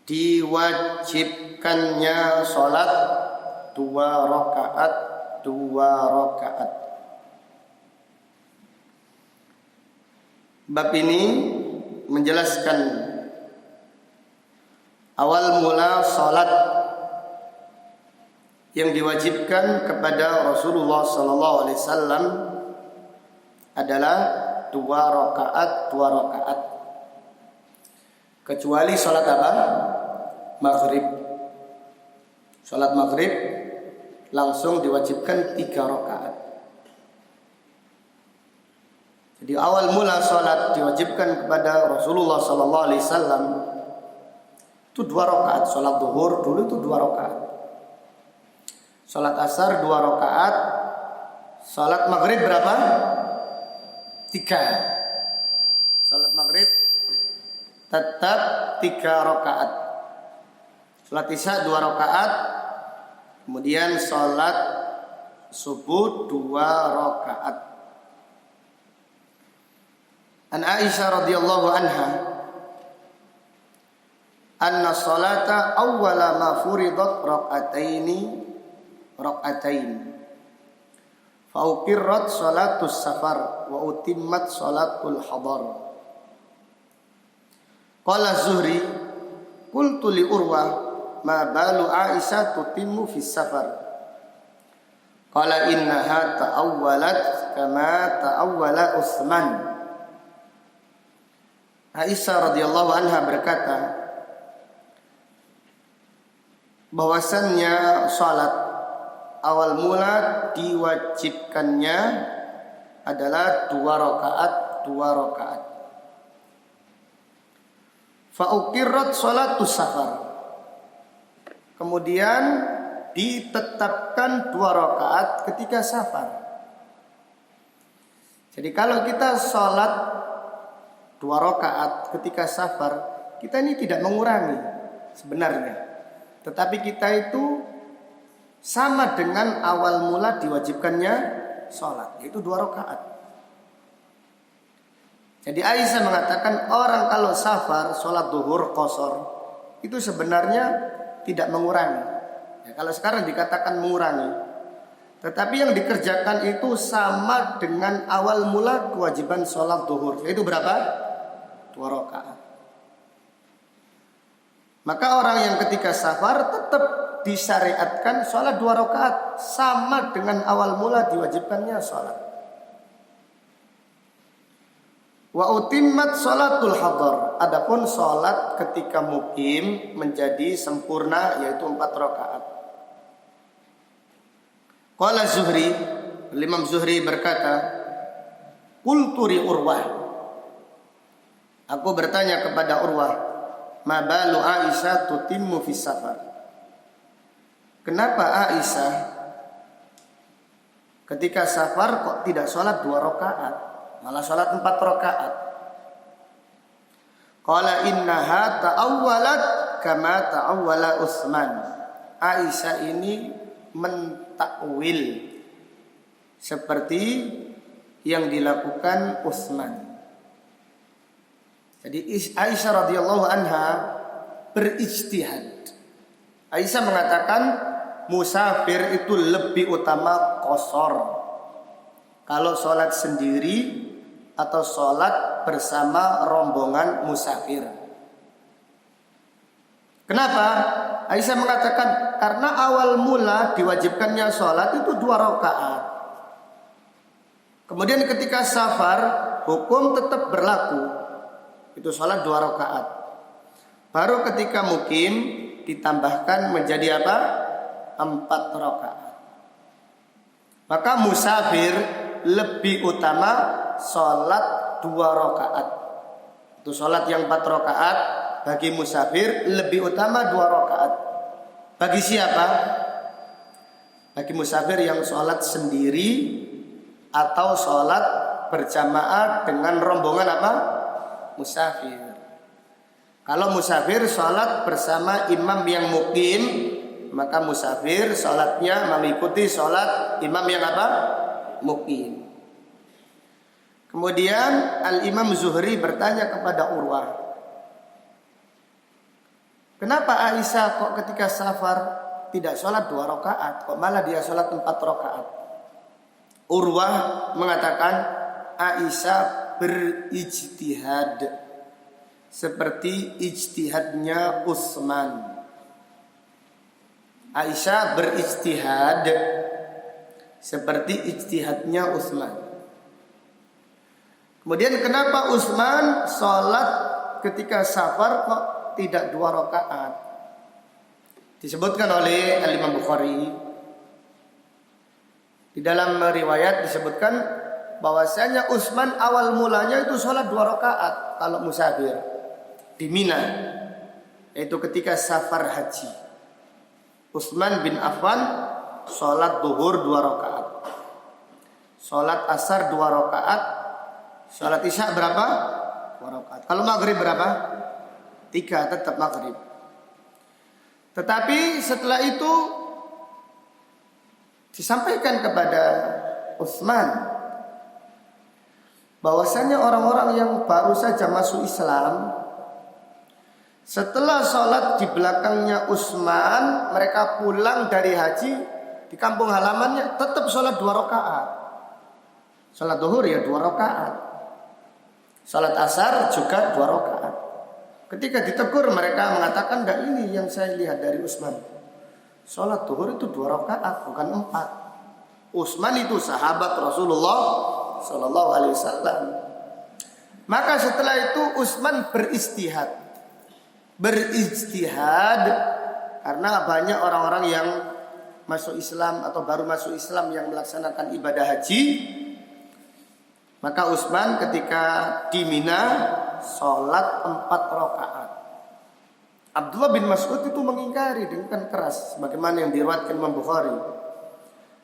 diwajibkannya salat 2 rakaat. Bab ini menjelaskan awal mula salat yang diwajibkan kepada Rasulullah sallallahu alaihi wasallam adalah 2 rakaat. Kecuali salat apa? Maghrib. Salat maghrib langsung diwajibkan 3 rakaat. Jadi awal mula salat diwajibkan kepada Rasulullah sallallahu alaihi wasallam itu 2 rakaat. Salat zuhur dulu itu 2 rakaat. Salat asar 2 rakaat. Salat maghrib berapa? 3. Salat maghrib tetap 3 rakaat. Salat isya 2 rakaat. Kemudian salat subuh 2 rakaat. An Aisyah radhiyallahu anha anna salata awwala ma furidat rak'atain fa uqirrat salatus safar wa utimmat salatul hadar. Qala Zuhri qultu li Urwa ma balu Aisyah tutimmu fis safar. Qala innaha ta'awwalat kama ta'awwala Utsman. Aisyah radhiyallahu anha berkata bahwasannya salat awal mula diwajibkannya adalah 2 rakaat. Fa uqirrat salatus safar. Kemudian ditetapkan 2 rakaat ketika safar. Jadi kalau kita sholat 2 rakaat ketika safar, kita ini tidak mengurangi sebenarnya. Tetapi kita itu sama dengan awal mula diwajibkannya sholat, yaitu 2 rakaat. Jadi Aisyah mengatakan orang kalau safar sholat duhur qashar itu sebenarnya tidak mengurangi. Ya, kalau sekarang dikatakan mengurangi, tetapi yang dikerjakan itu sama dengan awal mula kewajiban sholat duhur, yaitu berapa? 2 rakaat. Maka orang yang ketika safar tetap disyariatkan sholat 2 rakaat sama dengan awal mula diwajibkannya sholat. Wa utimmat sholatul hadar. Adapun sholat ketika mukim menjadi sempurna, yaitu 4 rakaat. Qala Zuhri, Imam Zuhri berkata, qultu li Urwah, aku bertanya kepada Urwah, ma balu Aisyah tutimmu fis safar. Kenapa Aisyah ketika safar kok tidak sholat 2 rakaat, malah sholat 4 rakaat? Qala innaha ta'awwalat kama ta'awwala Utsman. Aisyah ini mentakwil seperti yang dilakukan Utsman. Jadi Aisyah radhiyallahu anha berijtihad. Aisyah mengatakan musafir itu lebih utama qashar kalau sholat sendiri atau sholat bersama rombongan musafir. Kenapa? Aisyah mengatakan karena awal mula diwajibkannya sholat itu 2 rakaat. Kemudian ketika safar hukum tetap berlaku, itu sholat 2 rakaat. Baru ketika mukim ditambahkan menjadi apa? 4 rakaat. Maka musafir lebih utama sholat 2 rakaat. Itu sholat yang 4 rakaat bagi musafir lebih utama 2 rakaat. Bagi siapa? Bagi musafir yang sholat sendiri atau sholat berjamaah dengan rombongan apa? Musafir. Kalau musafir sholat bersama imam yang mukim, maka musafir sholatnya mengikuti sholat imam yang apa? Mukim. Kemudian Al-Imam Zuhri bertanya kepada Urwah, kenapa Aisyah kok ketika safar tidak sholat 2 rakaat, kok malah dia sholat 4 rakaat? Urwah mengatakan Aisyah berijtihad seperti ijtihadnya Utsman. Aisyah berijtihad seperti ijtihadnya Utsman. Kemudian kenapa Utsman sholat ketika safar kok tidak 2 rakaat? Disebutkan oleh Al-Imam Bukhari, di dalam riwayat disebutkan bahwasanya Utsman awal mulanya itu sholat 2 rakaat kalau musafir di Mina, yaitu ketika safar haji. Utsman bin Affan sholat duhur 2 rakaat, sholat asar 2 rakaat, sholat isya berapa? 2 rakaat. Kalau maghrib berapa? 3, tetap maghrib. Tetapi setelah itu disampaikan kepada Utsman bahwasanya orang-orang yang baru saja masuk Islam, setelah sholat di belakangnya Utsman, mereka pulang dari haji di kampung halamannya tetap sholat 2 rakaat. Sholat duhur ya 2 rakaat, sholat asar juga 2 rakaat. Ketika ditegur mereka mengatakan, "Enggak, ini yang saya lihat dari Utsman. Sholat duhur itu 2 rakaat bukan 4." Utsman itu sahabat Rasulullah Sallallahu Alaihi Wasallam. Maka setelah itu Utsman berijtihad karena banyak orang-orang yang masuk Islam atau baru masuk Islam yang melaksanakan ibadah haji. Maka Utsman ketika di Mina sholat 4 rakaat. Abdullah bin Mas'ud itu mengingkari dengan keras, sebagaimana yang diriwayatkan Imam Bukhari.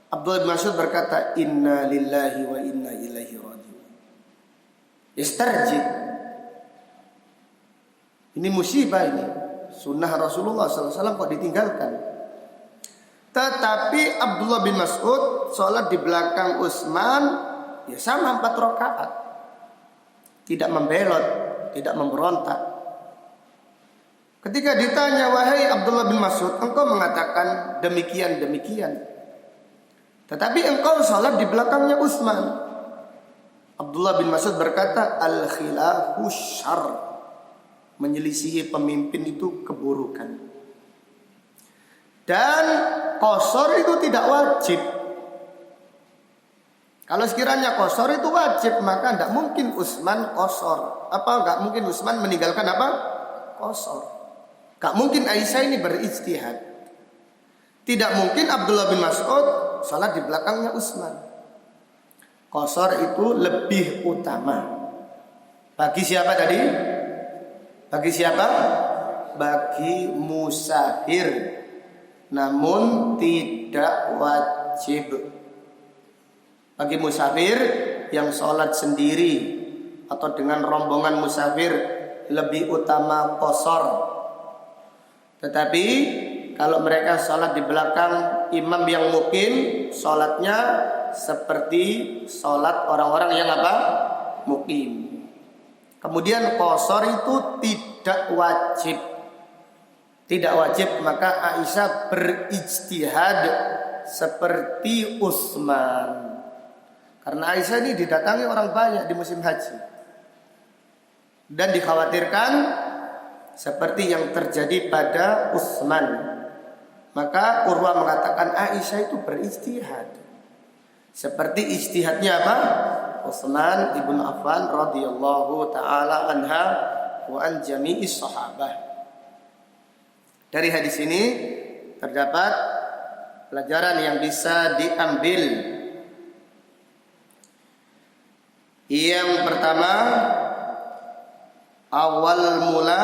Abdullah bin Mas'ud berkata, "Inna lillahi wa inna ilaihi raji'un." Istarjid. Ini musibah ini. Sunnah Rasulullah SAW kok ditinggalkan. Tetapi Abdullah bin Mas'ud sholat di belakang Utsman ya sama 4 rakaat. Tidak membelot, tidak memberontak. Ketika ditanya, wahai Abdullah bin Mas'ud, engkau mengatakan demikian. Tetapi engkau sholat di belakangnya Utsman. Abdullah bin Mas'ud berkata, al-khilafu syarr. Menyelisihi pemimpin itu keburukan. Dan qashar itu tidak wajib. Kalau sekiranya qashar itu wajib, maka tidak mungkin Utsman qashar. Enggak mungkin Utsman meninggalkan apa? Qashar. Enggak mungkin Aisyah ini berijtihad. Tidak mungkin Abdullah bin Mas'ud salat di belakangnya Utsman. Qashar itu lebih utama. Bagi siapa tadi? Bagi siapa? Bagi musafir. Namun tidak wajib. Bagi musafir yang sholat sendiri atau dengan rombongan musafir lebih utama qashar. Tetapi kalau mereka sholat di belakang imam yang mukim, sholatnya seperti sholat orang-orang yang apa? Mukim. Kemudian qashar itu tidak wajib. Tidak wajib, maka Aisyah berijtihad seperti Utsman. Karena Aisyah ini didatangi orang banyak di musim haji. Dan dikhawatirkan seperti yang terjadi pada Utsman. Maka Urwa mengatakan Aisyah itu berijtihad. Seperti ijtihadnya apa? Utsman ibn Affan radhiyallahu taala anha wa an jami'is sahabah. Dari hadis ini terdapat pelajaran yang bisa diambil. Yang pertama, awal mula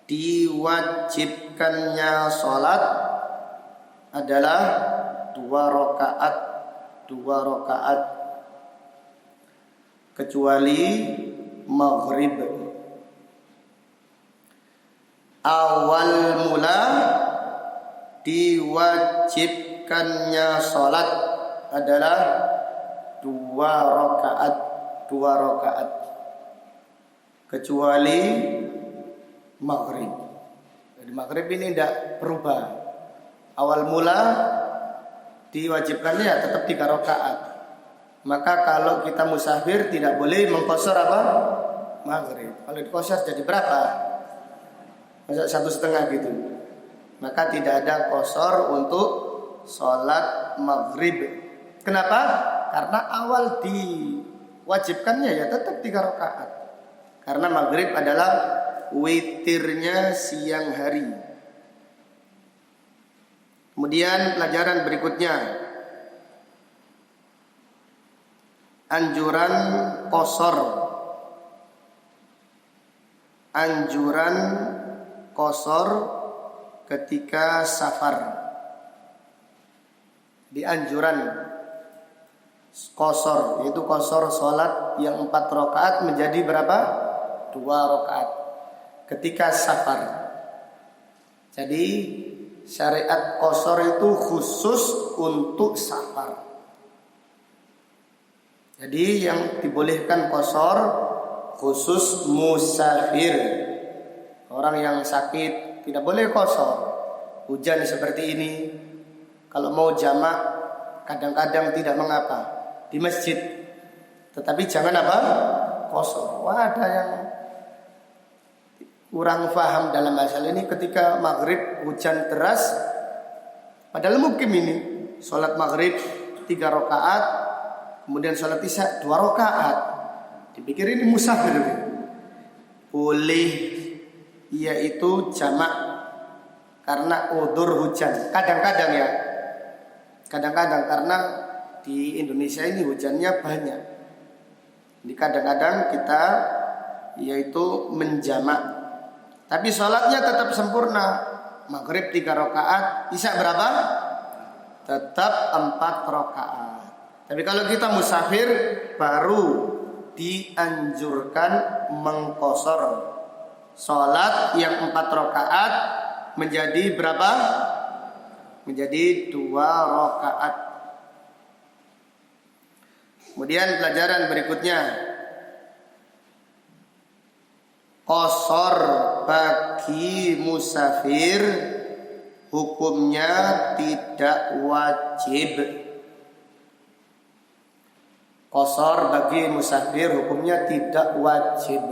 diwajibkannya sholat adalah 2 rakaat kecuali maghrib. Awal mula diwajibkannya sholat adalah 2 rakaat kecuali maghrib. Jadi maghrib ini tidak berubah. Awal mula diwajibkannya ya tetap 3 rakaat. Maka kalau kita musafir tidak boleh mengqashar apa? Maghrib. Kalau diqashar jadi berapa? Masa 1,5 gitu. Maka tidak ada qashar untuk sholat maghrib. Kenapa? Karena awal diwajibkannya ya tetap 3 rakaat. Karena maghrib adalah witirnya siang hari. Kemudian pelajaran berikutnya, anjuran qashar. Anjuran qashar ketika safar. Di anjuran qashar, yaitu qashar salat yang 4 rakaat menjadi berapa? 2 rakaat ketika safar. Jadi syariat qashar itu khusus untuk safar. Jadi yang dibolehkan qashar khusus musafir. Orang yang sakit tidak boleh qashar. Hujan seperti ini, kalau mau jamak kadang-kadang tidak mengapa di masjid. Tetapi jangan apa? Qashar. Wah, ada yang kurang paham dalam masalah ini. Ketika maghrib hujan deras, padahal mukim ini sholat maghrib 3 rakaat, kemudian sholat isya 2 rakaat. Dipikir ini musafir. Boleh, yaitu jamak karena udzur hujan. Kadang-kadang ya, kadang-kadang karena di Indonesia ini hujannya banyak. Jadi kadang-kadang kita yaitu menjamak. Tapi sholatnya tetap sempurna. Maghrib 3 rakaat, isya berapa? Tetap 4 rakaat. Tapi kalau kita musafir baru dianjurkan mengqashar salat yang 4 rakaat menjadi berapa? Menjadi 2 rakaat. Kemudian pelajaran berikutnya, qashar bagi musafir hukumnya tidak wajib. Qashar bagi musafir hukumnya tidak wajib.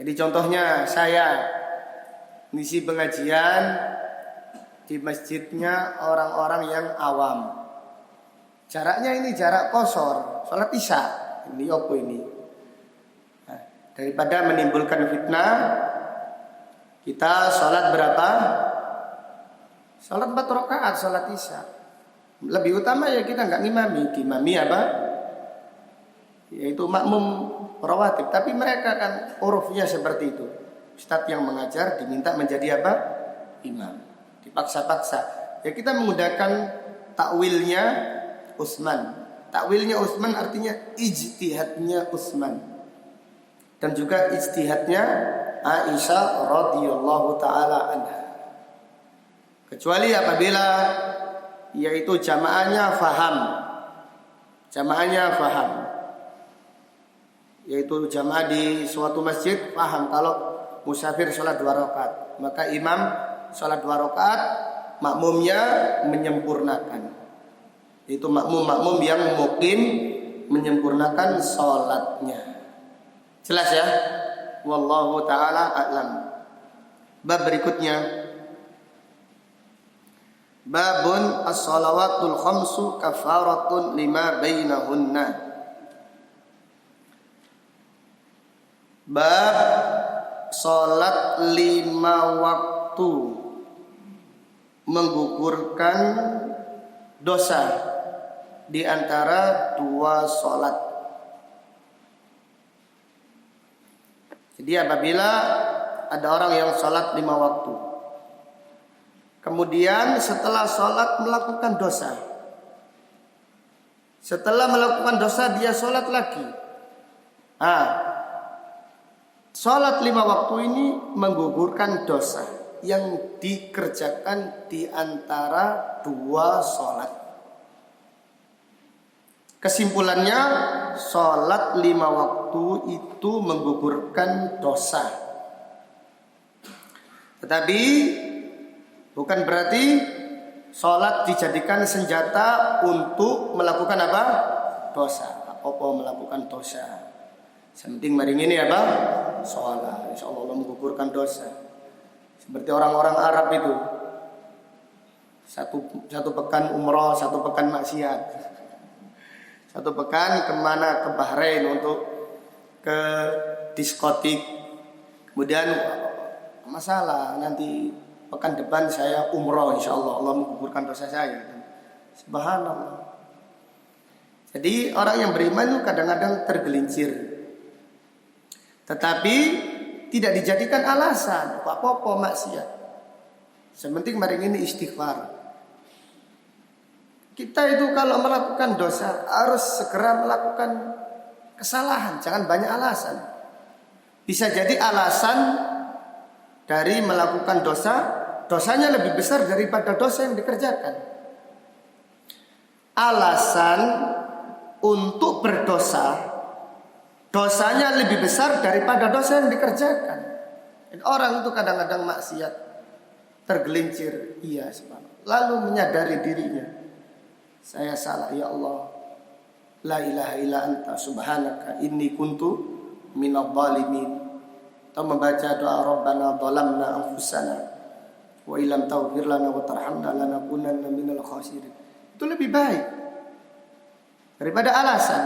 Jadi contohnya saya ngisi pengajian di masjidnya orang-orang yang awam. Jaraknya ini jarak qashar, salat isya. Ini apa ini? Nah, daripada menimbulkan fitnah, kita salat berapa? Salat 4 rakaat salat isya. Lebih utama ya kita nggak ngimami. Ngimami apa? Yaitu makmum rawatib. Tapi mereka kan urufnya seperti itu. Ustadz yang mengajar diminta menjadi apa? Imam. Dipaksa-paksa. Ya kita menggunakan takwilnya Utsman. Takwilnya Utsman artinya ijtihadnya Utsman. Dan juga ijtihadnya Aisyah radhiyallahu taala anha. Kecuali apabila yaitu jamaahnya faham. Jamaahnya faham. Yaitu jamaah di suatu masjid paham kalau musafir sholat 2 rakaat, maka imam sholat 2 rakaat, makmumnya menyempurnakan. Itu makmum-makmum yang mukim menyempurnakan sholatnya. Jelas ya? Wallahu ta'ala a'lam. Bab berikutnya, babun as-salawatul khamsu kafaratun lima bainahunna. Bab salat 5 waktu menggugurkan dosa di antara 2 salat. Jadi apabila ada orang yang salat 5 waktu, kemudian setelah salat melakukan dosa, setelah melakukan dosa dia salat lagi. Salat 5 waktu ini menggugurkan dosa yang dikerjakan di antara 2 salat. Kesimpulannya, salat 5 waktu itu menggugurkan dosa. Tetapi bukan berarti salat dijadikan senjata untuk melakukan apa? Dosa. Apa melakukan dosa? Sementing maring ini apa? Salat. Insyaallah Allah menggugurkan dosa. Seperti orang-orang Arab itu. Satu pekan umrah, 1 pekan maksiat. 1 pekan kemana? Ke Bahrain untuk ke diskotik. Kemudian masalah nanti pekan depan saya umrah, insyaallah Allah menggugurkan dosa saya. Subhanallah. Jadi orang yang beriman itu kadang-kadang tergelincir, tetapi tidak dijadikan alasan apa-apa maksiat. Sementing maring ini istighfar. Kita itu kalau melakukan dosa harus segera melakukan kesalahan, jangan banyak alasan. Bisa jadi alasan dari melakukan dosa, dosanya lebih besar daripada dosa yang dikerjakan. Alasan untuk berdosa, dosanya lebih besar daripada dosa yang dikerjakan. Orang itu kadang-kadang maksiat, tergelincir, iya subhanallah, lalu menyadari dirinya, saya salah ya Allah, la ilaha illa anta subhanaka inni kuntu minadh dhalimin. Atau membaca doa Rabbana dhalamna anfusana wa illam taghfir lana wa tarhamna lanakunanna minal khasirin. Itu lebih baik daripada alasan.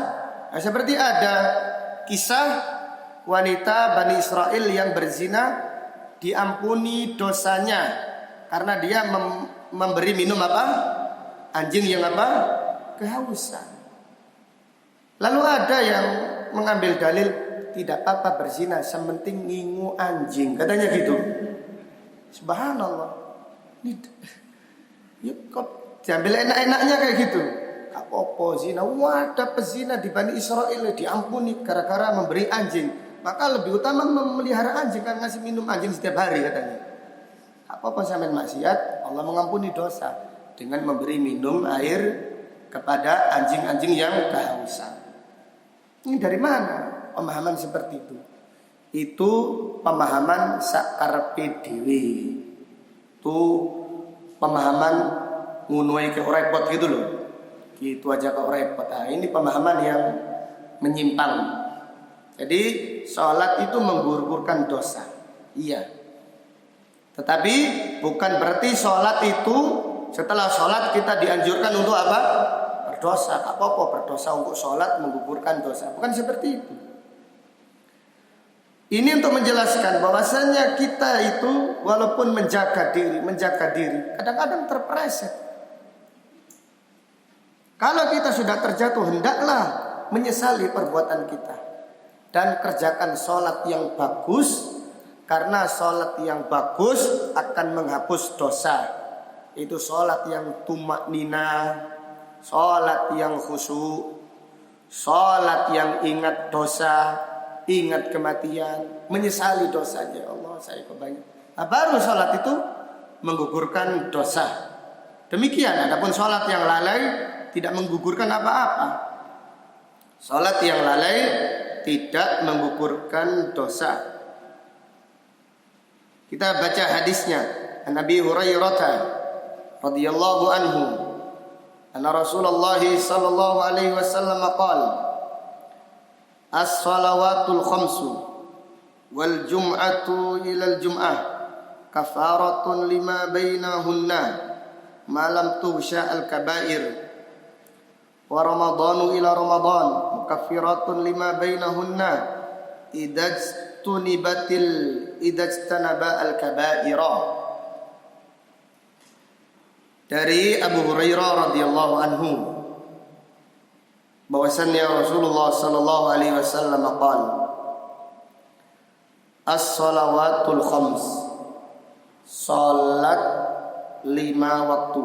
Nah, seperti ada kisah wanita Bani Israel yang berzina diampuni dosanya karena dia memberi minum apa? Anjing yang apa? Kehausan. Lalu ada yang mengambil dalil tidak apa-apa berzina, sementing ngingu anjing, katanya gitu. Subhanallah. Ini ya, kok diambil enak-enaknya kayak gitu. Apa zina? Wadah pezina di Bani Israel diampuni gara-gara memberi anjing. Maka lebih utama memelihara anjing kan ngasih minum anjing setiap hari katanya. Apa sampean maksiat, Allah mengampuni dosa dengan memberi minum air kepada anjing-anjing yang kehausan. Ini dari mana pemahaman seperti itu? Itu pemahaman sakarepe dhewe. Itu pemahaman ngunuai ke repot gitu loh. Gitu aja kok repot. Nah, ini pemahaman yang menyimpang. Jadi sholat itu menggugurkan dosa. Iya. Tetapi bukan berarti sholat itu setelah sholat kita dianjurkan untuk apa? Berdosa. Apa berdosa untuk sholat menggugurkan dosa? Bukan seperti itu. Ini untuk menjelaskan bahwasanya kita itu walaupun menjaga diri, kadang-kadang terpeleset. Kalau kita sudah terjatuh, hendaklah menyesali perbuatan kita dan kerjakan sholat yang bagus, karena sholat yang bagus akan menghapus dosa. Itu sholat yang tumak nina, sholat yang khusyuk, sholat yang ingat dosa, ingat kematian, menyesali dosanya. Allah, saya kebanyakan. Nah, baru sholat itu menggugurkan dosa. Demikian, adapun sholat yang lalai tidak menggugurkan apa-apa. Sholat yang lalai tidak menggugurkan dosa. Kita baca hadisnya. Nabi Hurairah radhiyallahu anhu, anna Rasulullah sallallahu alaihi wasallam qala: as-salawatul khamsu wal jum'atu ilal jum'ah kafaratun lima bainahunna ma lam tuhsha al-kaba'ir wa ramadhanu ila ramadhan mukaffiratun lima bainahunna idajtanaba al-kaba'ira. Dari Abu Hurairah radhiyallahu anhu bahwasannya Rasulullah sallallahu alaihi wasallam qala: as-salawatul khams, salat 5 waktu,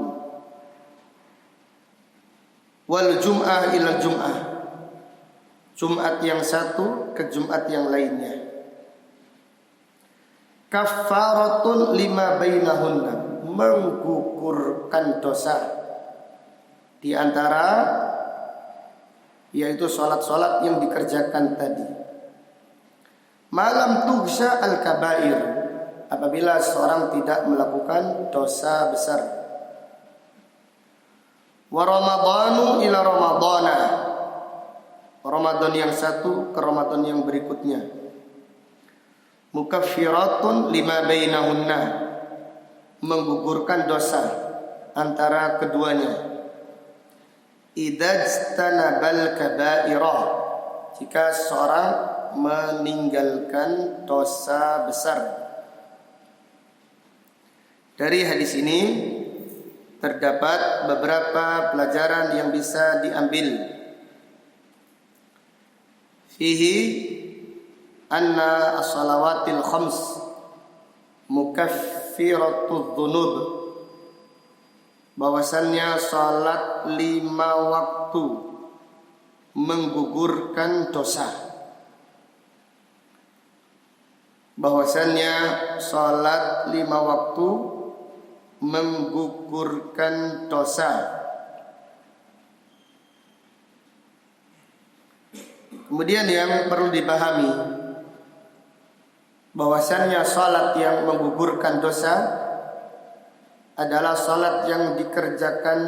wal jum'ah ila jum'ah, Jumat yang satu ke Jumat yang lainnya, kafaratun lima bainahunna, menggugurkan dosa di antara, yaitu sholat-sholat yang dikerjakan tadi. Malam tuhsya al-kabair, apabila seorang tidak melakukan dosa besar. Wa ramadhanu ila ramadhana, Ramadan yang satu ke Ramadan yang berikutnya. Mukaffiratun lima bainahunna, menggugurkan dosa antara keduanya. Idajtanabal kaba'irah, jika seorang meninggalkan dosa besar. Dari hadis ini terdapat beberapa pelajaran yang bisa diambil. Fihi anna as-salawatil khams mukaffiratudz dzunub, bahwasannya salat 5 waktu menggugurkan dosa. Bahwasannya salat 5 waktu menggugurkan dosa. Kemudian yang perlu dipahami, bahwasannya salat yang menggugurkan dosa adalah salat yang dikerjakan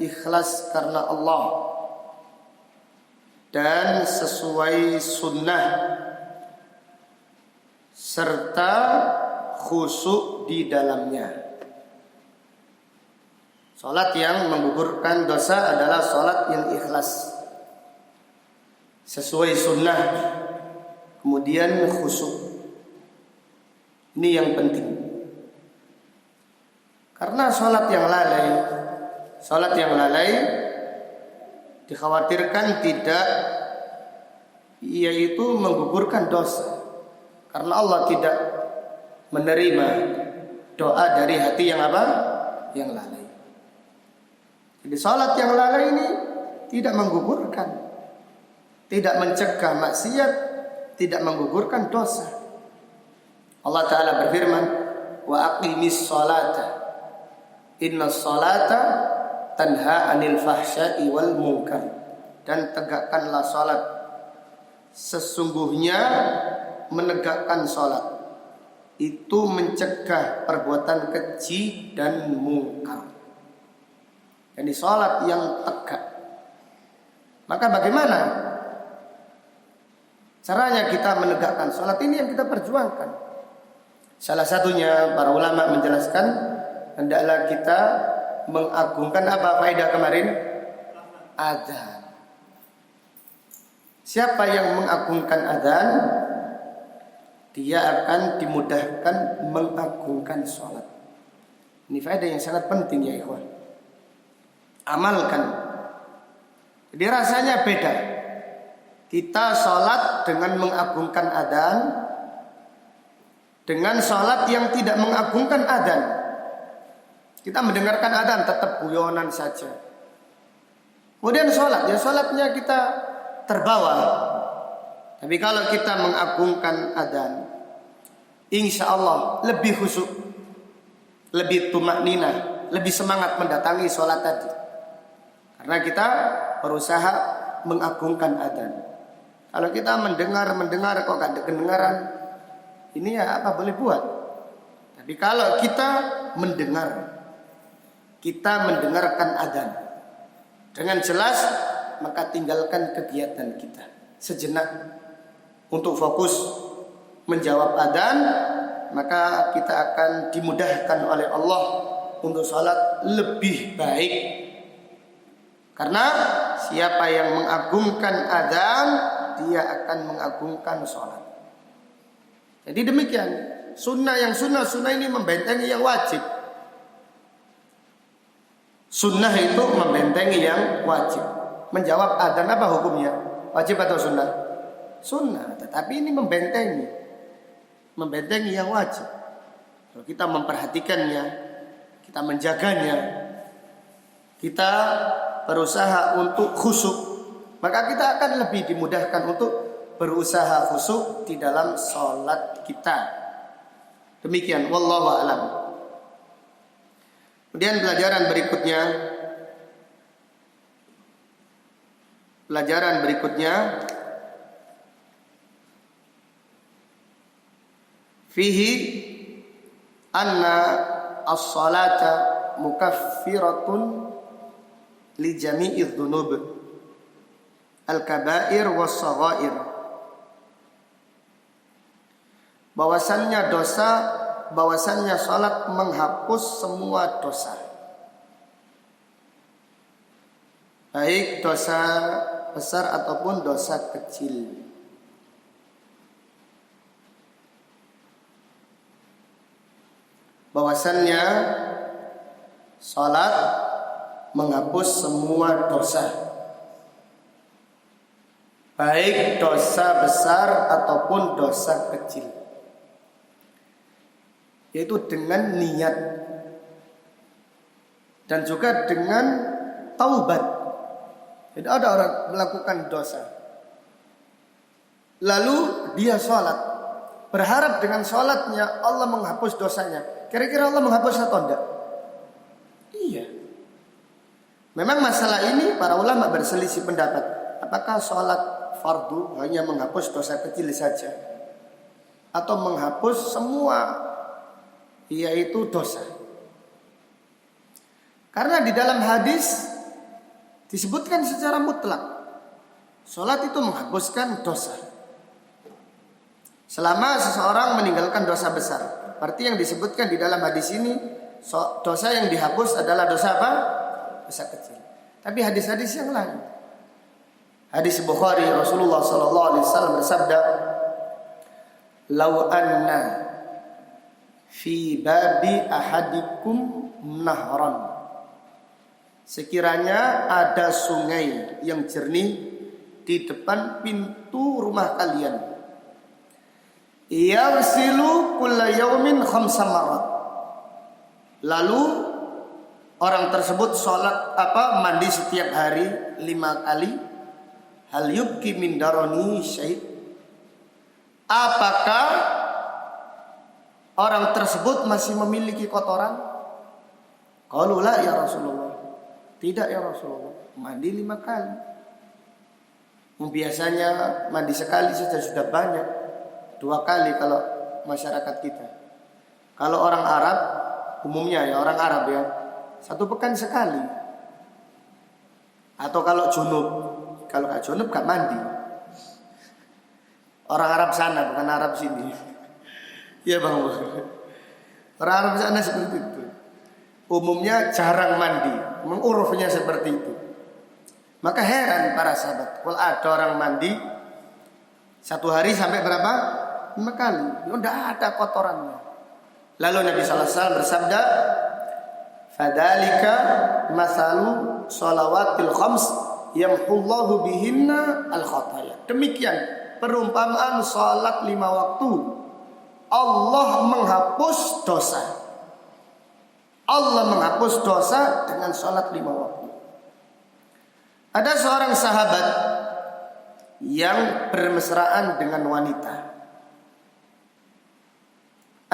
ikhlas karena Allah dan sesuai sunnah serta khusyuk di dalamnya. Salat yang menggugurkan dosa adalah salat yang ikhlas, sesuai sunnah, kemudian khusyuk. Ini yang penting. Karena salat yang lalai dikhawatirkan tidak, yaitu menggugurkan dosa. Karena Allah tidak menerima doa dari hati yang apa? Yang lalai. Jadi salat yang lalai ini tidak menggugurkan, tidak mencegah maksiat, tidak menggugurkan dosa. Allah Ta'ala berfirman, wa aqimis sholata inna sholata tanha anil fahsya'i wal munkar. Dan tegakkanlah sholat, sesungguhnya menegakkan sholat itu mencegah perbuatan keji dan mungkar. Jadi sholat yang tegak. Maka bagaimana caranya kita menegakkan sholat ini yang kita perjuangkan? Salah satunya para ulama menjelaskan, hendaklah kita mengagungkan apa faedah kemarin? Adzan. Siapa yang mengagungkan adzan, dia akan dimudahkan mengagungkan sholat. Ini faedah yang sangat penting ya ikhwan. Amalkan. Jadi rasanya beda. Kita sholat dengan mengagungkan adzan, dengan sholat yang tidak mengagungkan adzan. Kita mendengarkan adzan tetap guyonan saja. Kemudian sholat, ya sholatnya kita terbawa. Tapi kalau kita mengagungkan adzan, insya Allah lebih khusyuk, lebih tumakninah, lebih semangat mendatangi sholat tadi. Karena kita berusaha mengagungkan adzan. Kalau kita mendengar kok gak ada kedengaran, ini ya apa boleh buat. Tapi kalau kita mendengarkan adzan dengan jelas, maka tinggalkan kegiatan kita sejenak untuk fokus menjawab adzan, maka kita akan dimudahkan oleh Allah untuk sholat lebih baik. Karena siapa yang mengagungkan adzan, dia akan mengagungkan sholat. Jadi demikian, sunnah ini membentengi yang wajib. Sunnah itu membentengi yang wajib. Menjawab adzan apa hukumnya? Wajib atau sunnah? Sunnah, tetapi ini membentengi yang wajib. Kalau kita memperhatikannya, kita menjaganya, kita berusaha untuk khusyuk, maka kita akan lebih dimudahkan untuk berusaha khusyuk di dalam sholat kita. Demikian, wallahu a'lam. Kemudian pelajaran berikutnya fihi anna as-salata mukaffiratun li jami'i dzunub al-kaba'ir was-shaghair. Bahwasannya salat menghapus semua dosa, baik dosa besar ataupun dosa kecil. Bahwasannya salat menghapus semua dosa, baik dosa besar ataupun dosa kecil, yaitu dengan niat dan juga dengan taubat. Jadi ada orang melakukan dosa, lalu dia sholat, berharap dengan sholatnya Allah menghapus dosanya. Kira-kira Allah menghapus atau enggak? Iya. Memang masalah ini para ulama berselisih pendapat. Apakah sholat fardu hanya menghapus dosa kecil saja, atau menghapus semua, yaitu dosa? Karena di dalam hadis disebutkan secara mutlak, sholat itu menghapuskan dosa. Selama seseorang meninggalkan dosa besar. Berarti yang disebutkan di dalam hadis ini, dosa yang dihapus adalah dosa apa? Dosa kecil. Tapi hadis-hadis yang lain, hadis Bukhari, Rasulullah SAW bersabda, "Lau anna fi babi ahadikum nahran." Sekiranya ada sungai yang jernih di depan pintu rumah kalian, yaghsilu kulla yaumin khamsa marrat, lalu orang tersebut mandi setiap hari 5 kali, hal yubki min darani syai', apakah orang tersebut masih memiliki kotoran? Qalu la ya Rasulullah. Tidak ya Rasulullah, mandi 5 kali. Biasanya mandi sekali saja sudah banyak, 2 kali kalau masyarakat kita. Kalau orang Arab, umumnya ya orang Arab ya, 1 pekan sekali. Atau kalau gak junub gak mandi. Orang Arab sana, bukan Arab sini. Iya bang. Orang Arab sana seperti itu. Umumnya jarang mandi, urufnya seperti itu. Maka heran para sahabat, kalau ada orang mandi 1 hari sampai berapa? 5 kali. Tidak ada kotorannya. Lalu Nabi sallallahu alaihi wasallam bersabda, "Fadzalika masalu shalawatil khams yamhullahu bihinna al-khataya." Demikian perumpamaan salat 5 waktu. Allah menghapus dosa. Allah menghapus dosa dengan salat 5 waktu. Ada seorang sahabat yang bermesraan dengan wanita.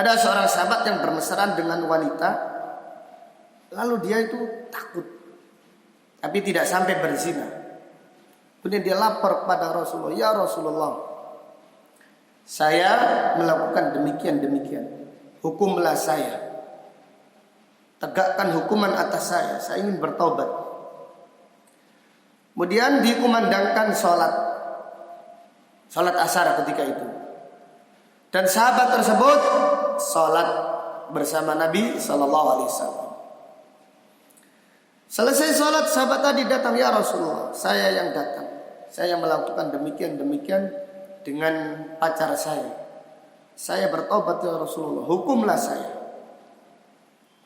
Ada seorang sahabat yang bermesraan dengan wanita, lalu dia itu takut, tapi tidak sampai berzina. Kemudian dia lapor kepada Rasulullah, "Ya Rasulullah, saya melakukan demikian. Hukumlah saya. Tegakkan hukuman atas saya. Saya ingin bertobat." Kemudian dikumandangkan salat asar ketika itu. Dan sahabat tersebut salat bersama Nabi sallallahu alaihi wasallam. Selesai salat, sahabat tadi datang, "Ya Rasulullah, saya yang datang. Saya melakukan demikian dengan pacar saya. Saya bertobat ya Rasulullah, hukumlah saya."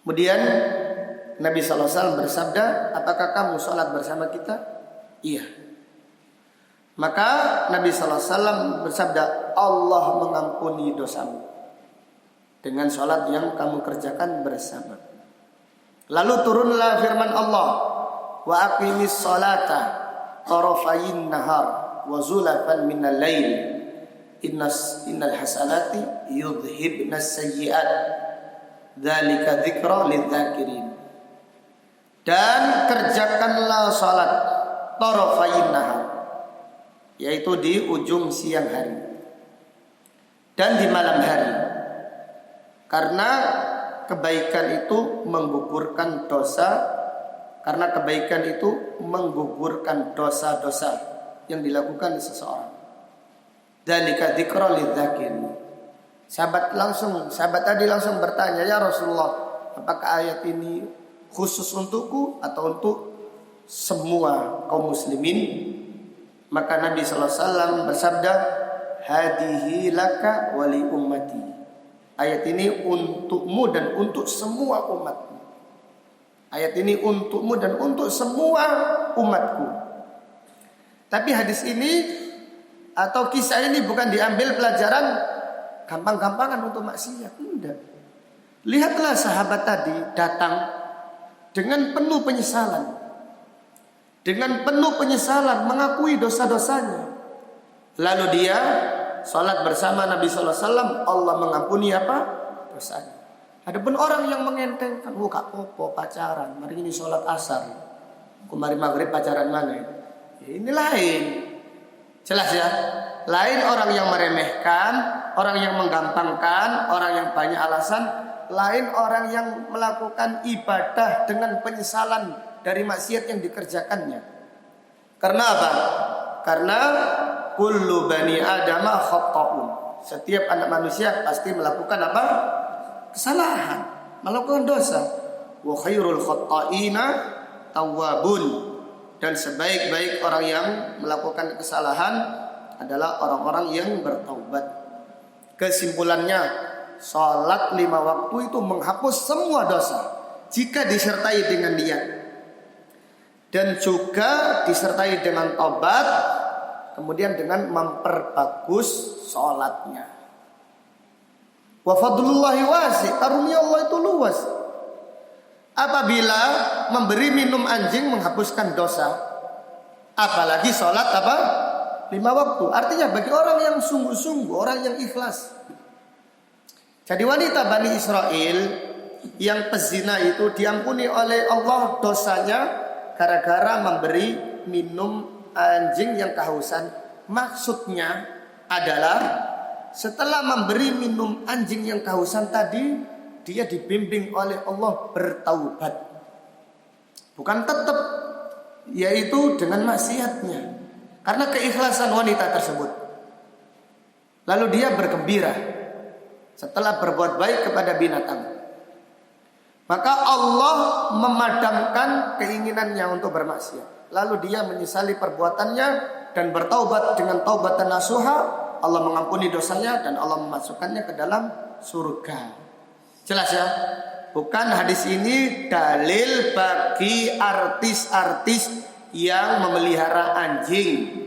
Kemudian Nabi sallallahu alaihi wasallam bersabda, "Apakah kamu salat bersama kita?" "Iya." Maka Nabi sallallahu alaihi wasallam bersabda, "Allah mengampuni dosamu dengan salat yang kamu kerjakan bersama." Lalu turunlah firman Allah, "Wa aqimis salata tarafayin nahar wa zulafan minal lail innal hasanati yudhibnas sayyi'at dzalika dzikra lidzakirin." Dan kerjakanlah salat tarafayin nahar, yaitu di ujung siang hari dan di malam hari, karena kebaikan itu menggugurkan dosa, karena kebaikan itu menggugurkan dosa-dosa yang dilakukan seseorang. Dzalika dzikra lidzakirin. Sahabat tadi langsung bertanya, "Ya Rasulullah, apakah ayat ini khusus untukku atau untuk semua kaum muslimin?" Maka Nabi sallallahu alaihi wasallam bersabda, "Hadihi laka wa li ummati." Ayat ini untukmu dan untuk semua umatmu. Ayat ini untukmu dan untuk semua umatku. Tapi hadis ini atau kisah ini bukan diambil pelajaran gampang-gampangan untuk maksiat. Tidak. Lihatlah sahabat tadi datang dengan penuh penyesalan. Dengan penuh penyesalan mengakui dosa-dosanya. Lalu dia salat bersama Nabi sallallahu alaihi wasallam, Allah mengampuni apa? Dosanya. Adapun orang yang mengentengkan, gak apa-apa pacaran, mari ini salat asar, kemarin maghrib pacaran mana? Ya, ini lain. Jelas ya? Lain orang yang meremehkan, orang yang menggampangkan, orang yang banyak alasan. Lain orang yang melakukan ibadah dengan penyesalan dari maksiat yang dikerjakannya. Karena apa? Karena kullu bani adama khata'un. Setiap anak manusia pasti melakukan apa? Kesalahan, melakukan dosa. Wa khairul khata'ina tawwabun. Dan sebaik-baik orang yang melakukan kesalahan adalah orang-orang yang bertaubat. Kesimpulannya, salat 5 waktu itu menghapus semua dosa jika disertai dengan niat dan juga disertai dengan taubat, kemudian dengan memperbagus salatnya. Wa fadlullahi wasi', karunia Allah itu luas. Apabila memberi minum anjing menghapuskan dosa, apalagi sholat apa? 5 waktu. Artinya bagi orang yang sungguh-sungguh, orang yang ikhlas. Jadi wanita Bani Israel yang pezina itu diampuni oleh Allah dosanya gara-gara memberi minum anjing yang kehausan. Maksudnya adalah setelah memberi minum anjing yang kehausan tadi, dia dibimbing oleh Allah bertaubat. Bukan tetap, yaitu dengan maksiatnya. Karena keikhlasan wanita tersebut. Lalu dia bergembira setelah berbuat baik kepada binatang. Maka Allah memadamkan keinginannya untuk bermaksiat. Lalu dia menyesali perbuatannya dan bertaubat dengan taubatan nasuha. Allah mengampuni dosanya dan Allah memasukkannya ke dalam surga. Jelas ya? Bukan hadis ini dalil bagi artis-artis yang memelihara anjing.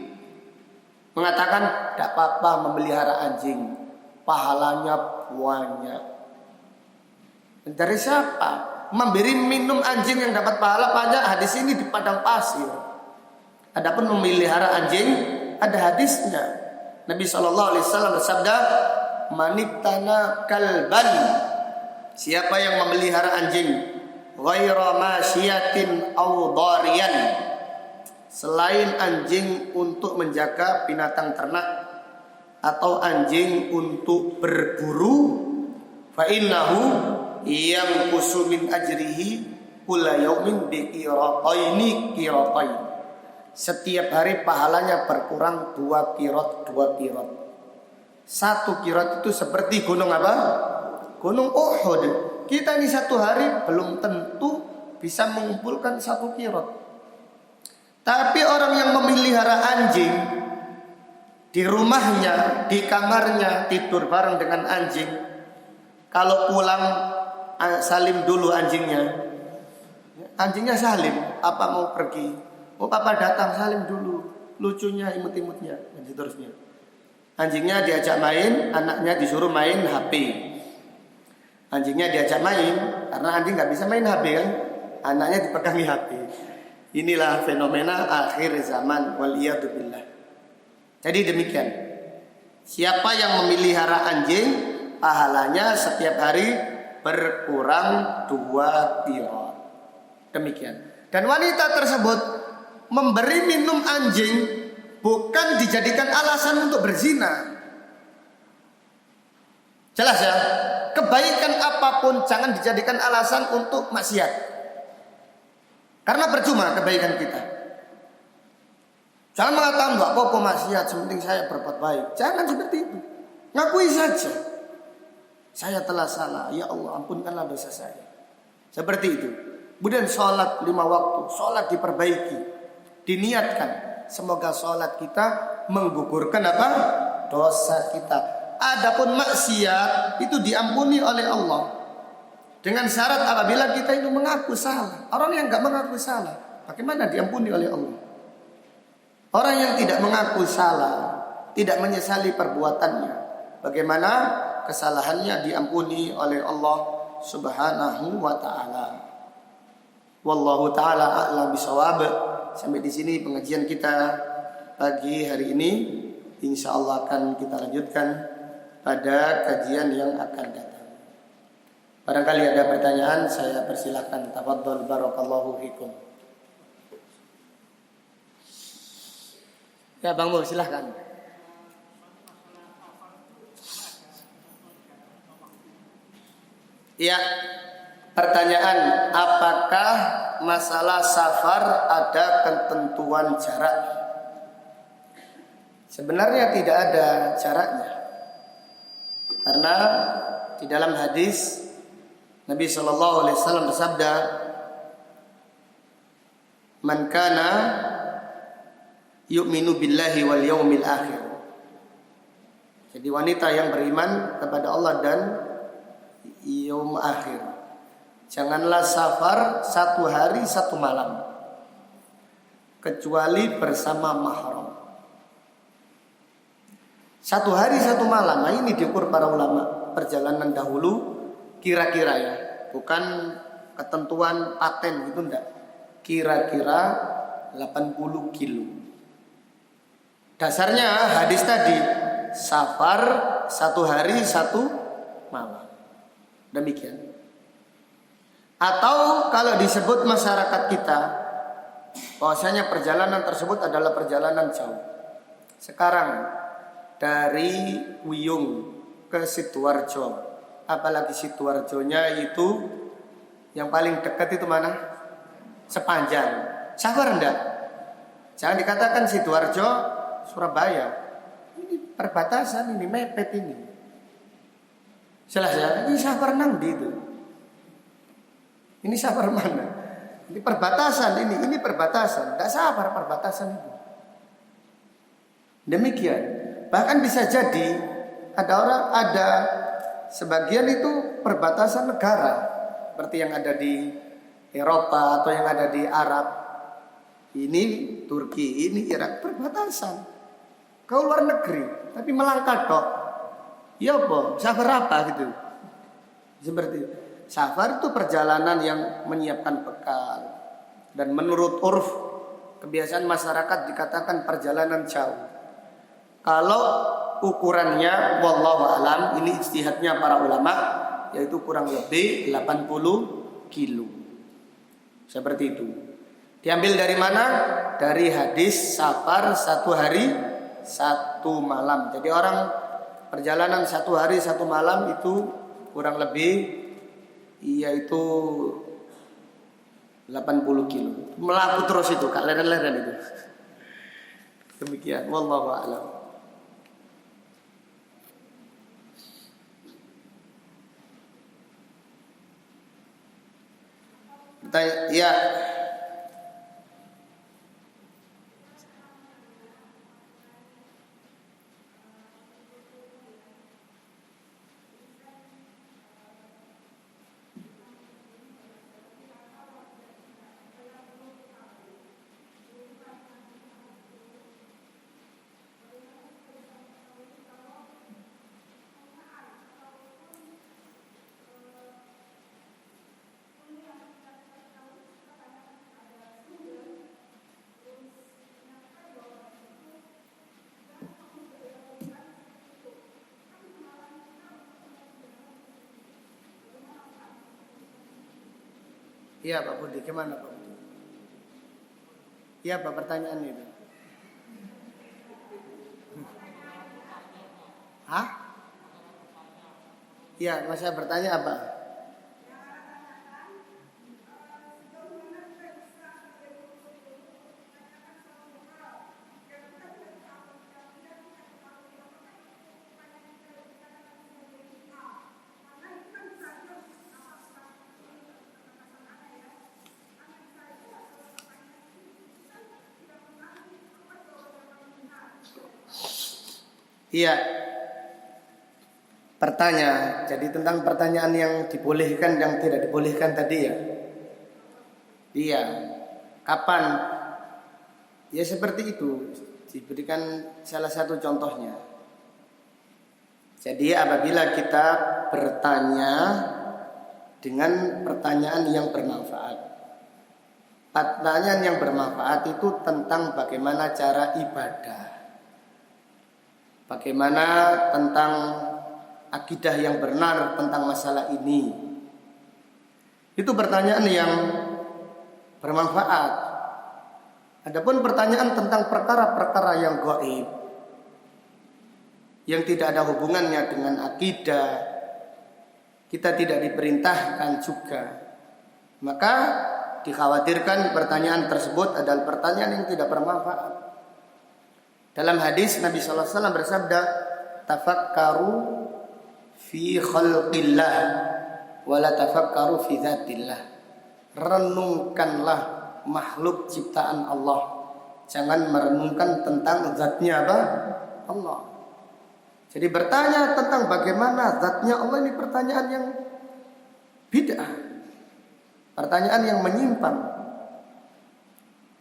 Mengatakan tidak apa-apa memelihara anjing, pahalanya banyak. Dari siapa? Memberi minum anjing yang dapat pahala banyak, hadis ini di padang pasir. Adapun memelihara anjing ada hadisnya. Nabi SAW bersabda, "Maniktana kalban." Siapa yang memelihara anjing ghaira masyiatin aw dariyan, selain anjing untuk menjaga binatang ternak atau anjing untuk berburu, fa innahu yanqusu min ajrihi kulla yaumin bi qirataini qiratain. Setiap hari pahalanya berkurang 2 qirat. 1 qirat itu seperti gunung apa? Gunung Uhud. Kita ini 1 hari belum tentu bisa mengumpulkan 1 qirat. Tapi orang yang memelihara anjing di rumahnya, di kamarnya, tidur bareng dengan anjing. Kalau pulang salim dulu anjingnya. Anjingnya salim, apa mau pergi? Oh papa datang, salim dulu. Lucunya imut-imutnya dan seterusnya. Anjingnya diajak main, anaknya disuruh main HP. Anjingnya diajak main, karena anjing nggak bisa main HP kan, anaknya dipegangi HP. Inilah fenomena akhir zaman, waliyadzubillah. Jadi demikian. Siapa yang memelihara anjing, pahalanya setiap hari berkurang 2 qirat. Demikian. Dan wanita tersebut memberi minum anjing bukan dijadikan alasan untuk berzina. Jelas ya? Kebaikan apapun jangan dijadikan alasan untuk maksiat. Karena percuma kebaikan kita. Jangan mengatakan enggak apa-apa maksiat, sepenting saya berbuat baik. Jangan seperti itu. Ngakui saja. Saya telah salah, ya Allah ampunkanlah dosa saya. Seperti itu. Kemudian sholat 5 waktu, sholat diperbaiki, diniatkan. Semoga sholat kita menggugurkan apa? Dosa kita. Adapun maksiat itu diampuni oleh Allah dengan syarat apabila kita itu mengaku salah. Orang yang enggak mengaku salah, bagaimana diampuni oleh Allah? Orang yang tidak mengaku salah, tidak menyesali perbuatannya, bagaimana kesalahannya diampuni oleh Allah Subhanahu wa taala. Wallahu taala a'lam bishawab. Sampai di sini pengajian kita pagi hari ini. Insyaallah akan kita lanjutkan pada kajian yang akan datang. Barangkali ada pertanyaan, saya persilahkan. Tafadhol barakallahu fikum. Ya Bang Mo, silahkan. Ya, pertanyaan, apakah masalah safar ada ketentuan jarak? Sebenarnya tidak ada jaraknya. Karena di dalam hadis Nabi SAW bersabda, "Man kana yu'minu billahi wal yawmil akhir." Jadi wanita yang beriman kepada Allah dan yaum akhir, janganlah safar 1 hari 1 malam kecuali bersama mahram. 1 hari 1 malam. Nah ini diukur para ulama perjalanan dahulu kira-kira ya, bukan ketentuan paten gitu enggak. Kira-kira 80 kilo. Dasarnya hadis tadi, safar 1 hari 1 malam. Demikian. Atau kalau disebut masyarakat kita, bahwasanya perjalanan tersebut adalah perjalanan jauh. Sekarang dari Wiyung ke Sidoarjo, apalagi Sidoarjonya itu yang paling dekat itu mana? Sepanjang. Safar enggak? Jangan dikatakan Sidoarjo Surabaya. Ini perbatasan, ini mepet ini. Jelas ya, ini safar nang di itu. Ini safar mana? Ini perbatasan, ini perbatasan. Enggak safar perbatasan itu. Demikian. Bahkan bisa jadi ada sebagian itu perbatasan negara, seperti yang ada di Eropa atau yang ada di Arab. Ini Turki, ini Irak, perbatasan. Kau luar negeri, tapi melangkah tok. Ya apa? Safar apa gitu? Seperti itu. Safar itu perjalanan yang menyiapkan bekal. Dan menurut urf kebiasaan masyarakat dikatakan perjalanan jauh. Kalau ukurannya wallahu alam, ini ijtihadnya para ulama, yaitu kurang lebih 80 kilo. Seperti itu. Diambil dari mana? Dari hadis safar 1 hari 1 malam. Jadi orang perjalanan 1 hari 1 malam itu kurang lebih yaitu 80 kilo. Melaku terus itu, kak leren-leren itu. Demikian, wallahu a'lam. Ya. Iya Pak Budi, gimana Pak Budi? Iya Pak, pertanyaan itu. Hah? Iya, masa bertanya apa? Iya. Jadi tentang pertanyaan yang dibolehkan yang tidak dibolehkan tadi ya. Iya. Kapan? Ya seperti itu. Diberikan salah satu contohnya. Jadi apabila kita bertanya dengan pertanyaan yang bermanfaat. Pertanyaan yang bermanfaat itu tentang bagaimana cara ibadah. Bagaimana tentang akidah yang benar tentang masalah ini. Itu pertanyaan yang bermanfaat. Adapun pertanyaan tentang perkara-perkara yang gaib, yang tidak ada hubungannya dengan akidah, kita tidak diperintahkan juga. Maka dikhawatirkan pertanyaan tersebut adalah pertanyaan yang tidak bermanfaat. Dalam hadis Nabi SAW bersabda, tafakkaru fi khalqillah wala tafakkaru fi dzatillah. Renungkanlah makhluk ciptaan Allah, jangan merenungkan tentang zatnya apa? Allah. Jadi bertanya tentang bagaimana zatnya Allah ini pertanyaan yang bid'ah, pertanyaan yang menyimpang,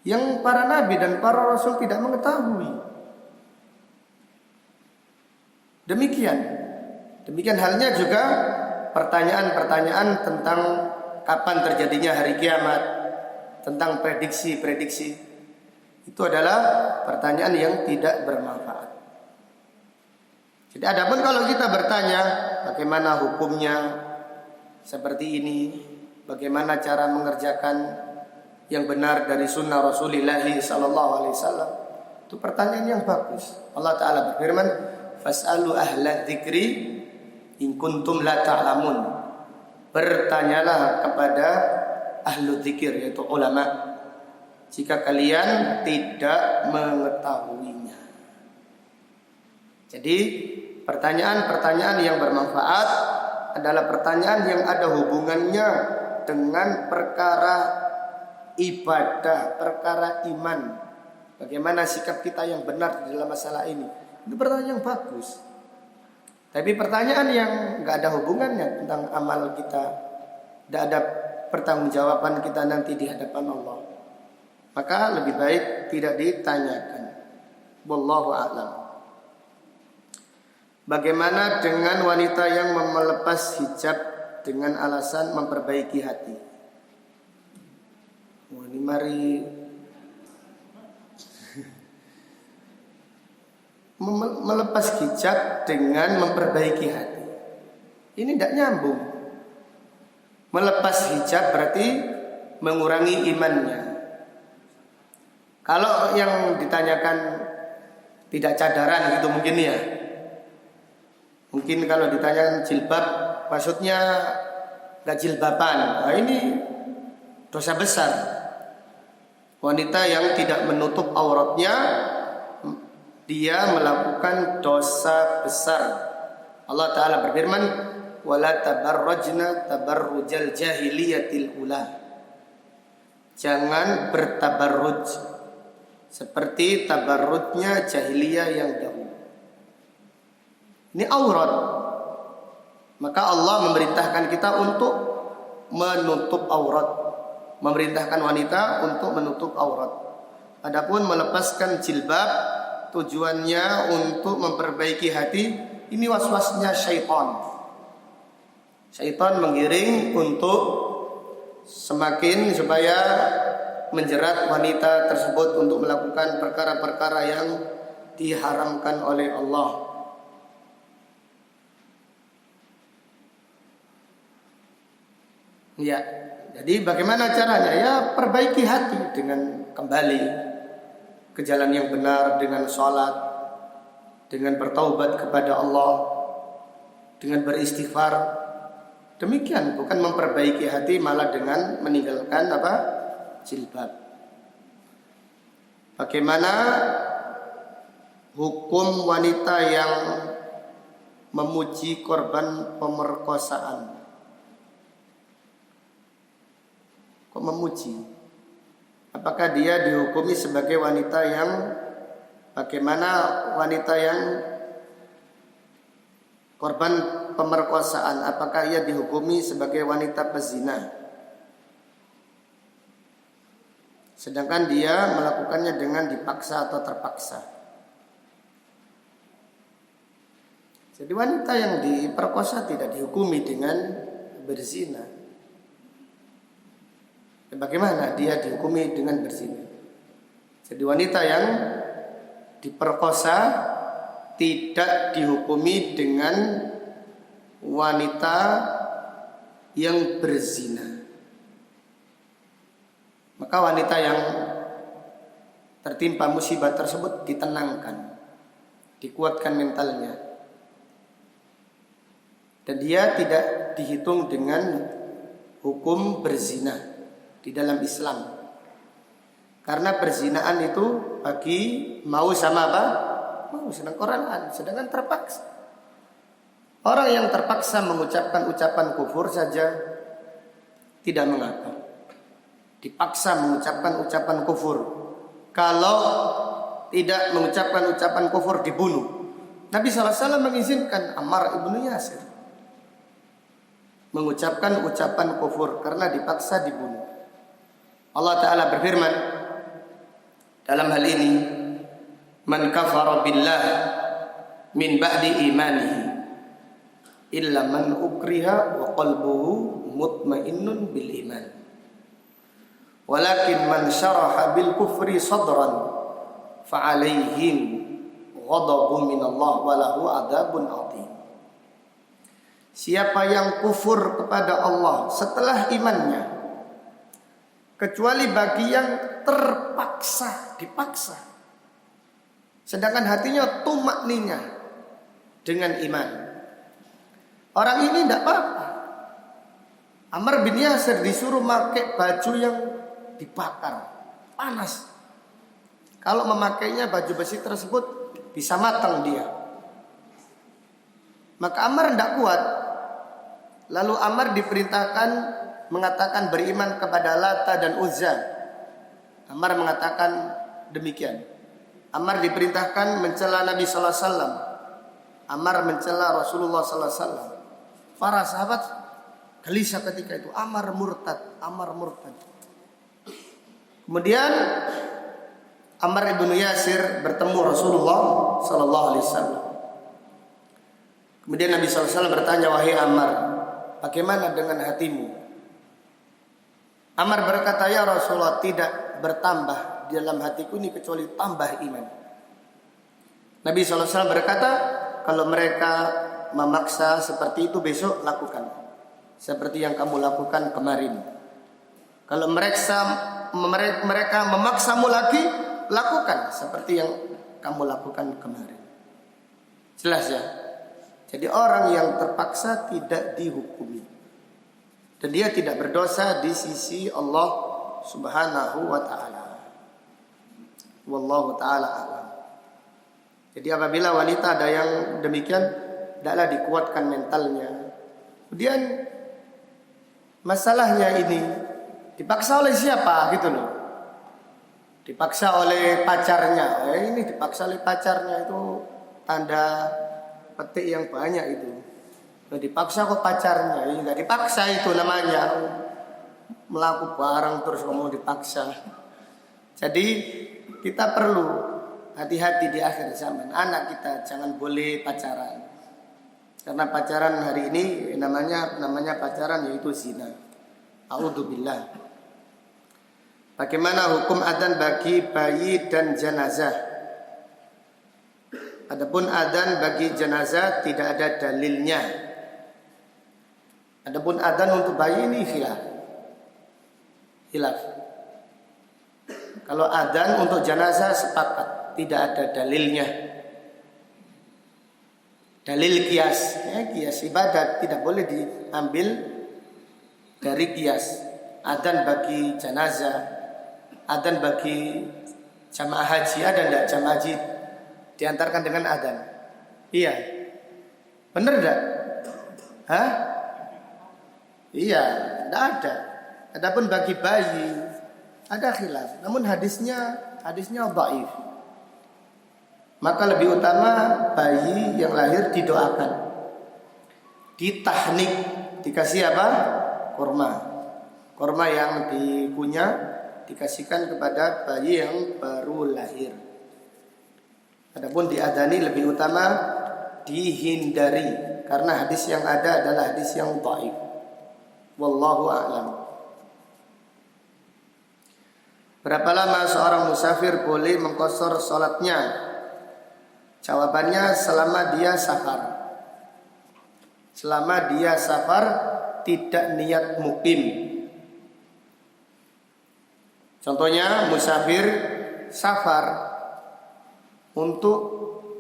yang para nabi dan para rasul tidak mengetahui. Demikian halnya juga pertanyaan-pertanyaan tentang kapan terjadinya hari kiamat, tentang prediksi-prediksi, itu adalah pertanyaan yang tidak bermanfaat. Jadi adapun kalau kita bertanya bagaimana hukumnya seperti ini, bagaimana cara mengerjakan yang benar dari sunnah Rasulullah SAW, itu pertanyaan yang bagus. Allah Ta'ala berfirman, fas'alu ahla dzikri in kuntum la ta'lamun. Bertanyalah kepada ahlu dzikir, yaitu ulama, jika kalian tidak mengetahuinya. Jadi pertanyaan-pertanyaan yang bermanfaat adalah pertanyaan yang ada hubungannya dengan perkara ibadah, perkara iman. Bagaimana sikap kita yang benar di dalam masalah ini? Itu pertanyaan yang bagus. Tapi pertanyaan yang nggak ada hubungannya tentang amal kita, tidak ada pertanggungjawaban kita nanti di hadapan Allah, maka lebih baik tidak ditanyakan. Wallahu a'lam. Bagaimana dengan wanita yang melepas hijab dengan alasan memperbaiki hati? Wah, ini mari melepas hijab dengan memperbaiki hati. Ini tidak nyambung. Melepas hijab berarti mengurangi imannya. Kalau yang ditanyakan tidak cadaran gitu mungkin ya. Mungkin kalau ditanyakan jilbab, maksudnya gak jilbaban. Nah, ini dosa besar. Wanita yang tidak menutup auratnya, dia melakukan dosa besar. Allah Ta'ala berfirman, wala tabarrajna tabarrujal jahiliyatil ula. Jangan bertabarruj seperti tabarrujnya jahiliyah yang dahulu. Ini aurat. Maka Allah memerintahkan kita untuk menutup aurat, memerintahkan wanita untuk menutup aurat. Adapun melepaskan jilbab tujuannya untuk memperbaiki hati, ini was-wasnya syaitan. Syaitan menggiring untuk semakin supaya menjerat wanita tersebut untuk melakukan perkara-perkara yang diharamkan oleh Allah. Ya, jadi bagaimana caranya? Ya, perbaiki hati dengan kembali ke jalan yang benar, dengan sholat, dengan bertaubat kepada Allah, dengan beristighfar. Demikian, bukan memperbaiki hati malah dengan meninggalkan apa? Jilbab. Bagaimana hukum wanita yang memuji korban pemerkosaan? Kok memuji? Apakah dia dihukumi sebagai wanita yang bagaimana wanita yang korban pemerkosaan? Apakah ia dihukumi sebagai wanita pezina? Sedangkan dia melakukannya dengan dipaksa atau terpaksa. Jadi wanita yang diperkosa tidak dihukumi dengan berzina. Bagaimana dia dihukumi dengan berzina? Jadi wanita yang diperkosa tidak dihukumi dengan wanita yang berzina. Maka wanita yang tertimpa musibah tersebut ditenangkan, dikuatkan mentalnya, dan dia tidak dihitung dengan hukum berzina di dalam Islam. Karena perzinaan itu bagi mau sama apa? Mau, sedang Quran, sedangkan terpaksa. Orang yang terpaksa mengucapkan ucapan kufur saja tidak mengapa. Dipaksa mengucapkan ucapan kufur. Kalau tidak mengucapkan ucapan kufur dibunuh. Nabi SAW mengizinkan Ammar ibnu Yasir mengucapkan ucapan kufur karena dipaksa dibunuh. Allah Ta'ala berfirman dalam hal ini, man kafara billah min ba'di imanihi illa man ukriha wa qalbuhu mutmainnun bil iman. Walakin man syaraha bil kufri sadran fa alaihim ghadabun minallah wa lahu adzabun adzim. Siapa yang kufur kepada Allah setelah imannya, kecuali bagi yang terpaksa, dipaksa, sedangkan hatinya tumakninah dengan iman, orang ini tidak apa-apa. Ammar bin Yasir disuruh pakai baju yang dibakar, panas. Kalau memakainya baju besi tersebut bisa matang dia. Maka Ammar tidak kuat. Lalu Ammar diperintahkan mengatakan beriman kepada Lata dan Uzza. Ammar mengatakan demikian. Ammar diperintahkan mencela Nabi sallallahu alaihi wasallam. Ammar mencela Rasulullah sallallahu alaihi wasallam. Para sahabat gelisah ketika itu. Ammar murtad, Ammar murtad. Kemudian Ammar ibnu Yasir bertemu Rasulullah sallallahu alaihi wasallam. Kemudian Nabi sallallahu alaihi wasallam bertanya, "Wahai Ammar, bagaimana dengan hatimu?" Ammar berkata, "Ya Rasulullah, tidak bertambah di dalam hatiku ini kecuali tambah iman." Nabi SAW berkata, "Kalau mereka memaksa seperti itu, besok lakukan seperti yang kamu lakukan kemarin. Kalau mereka memaksamu lagi, lakukan seperti yang kamu lakukan kemarin." Jelas ya? Jadi orang yang terpaksa tidak dihukumi, dan dia tidak berdosa di sisi Allah Subhanahu wa ta'ala. Wallahu ta'ala a'lam. Jadi apabila wanita ada yang demikian, hendaklah dikuatkan mentalnya. Kemudian masalahnya ini dipaksa oleh siapa gitu loh. Dipaksa oleh pacarnya. Ini dipaksa oleh pacarnya, itu tanda petik yang banyak itu. Nggak dipaksa kok pacarnya, nggak dipaksa itu namanya melaku barang terus kamu dipaksa. Jadi kita perlu hati-hati di akhir zaman. Anak kita jangan boleh pacaran, karena pacaran hari ini namanya pacaran yaitu zina. A'udzubillah. Bagaimana hukum adzan bagi bayi dan jenazah? Adapun adzan bagi jenazah tidak ada dalilnya. Adapun adzan untuk bayi ini khilaf. Kalau adzan untuk jenazah sepakat, tidak ada dalilnya. Dalil kias, kias ibadat tidak boleh diambil dari kias. Adzan bagi jenazah, adzan bagi jamaah haji, ada enggak jamaah haji diantarkan dengan adzan? Iya. Benar enggak? Hah? Iya, enggak ada. Adapun bagi bayi ada khilaf. Namun hadisnya dhaif. Maka lebih utama bayi yang lahir didoakan, ditahnik, dikasih apa? Kurma yang dikunyah dikasihkan kepada bayi yang baru lahir. Adapun diadani lebih utama dihindari, karena hadis yang ada adalah hadis yang dhaif. Wallahu a'lam. Berapa lama seorang musafir boleh mengqashar salatnya? Jawabannya selama dia safar. Selama dia safar tidak niat mukim. Contohnya musafir safar untuk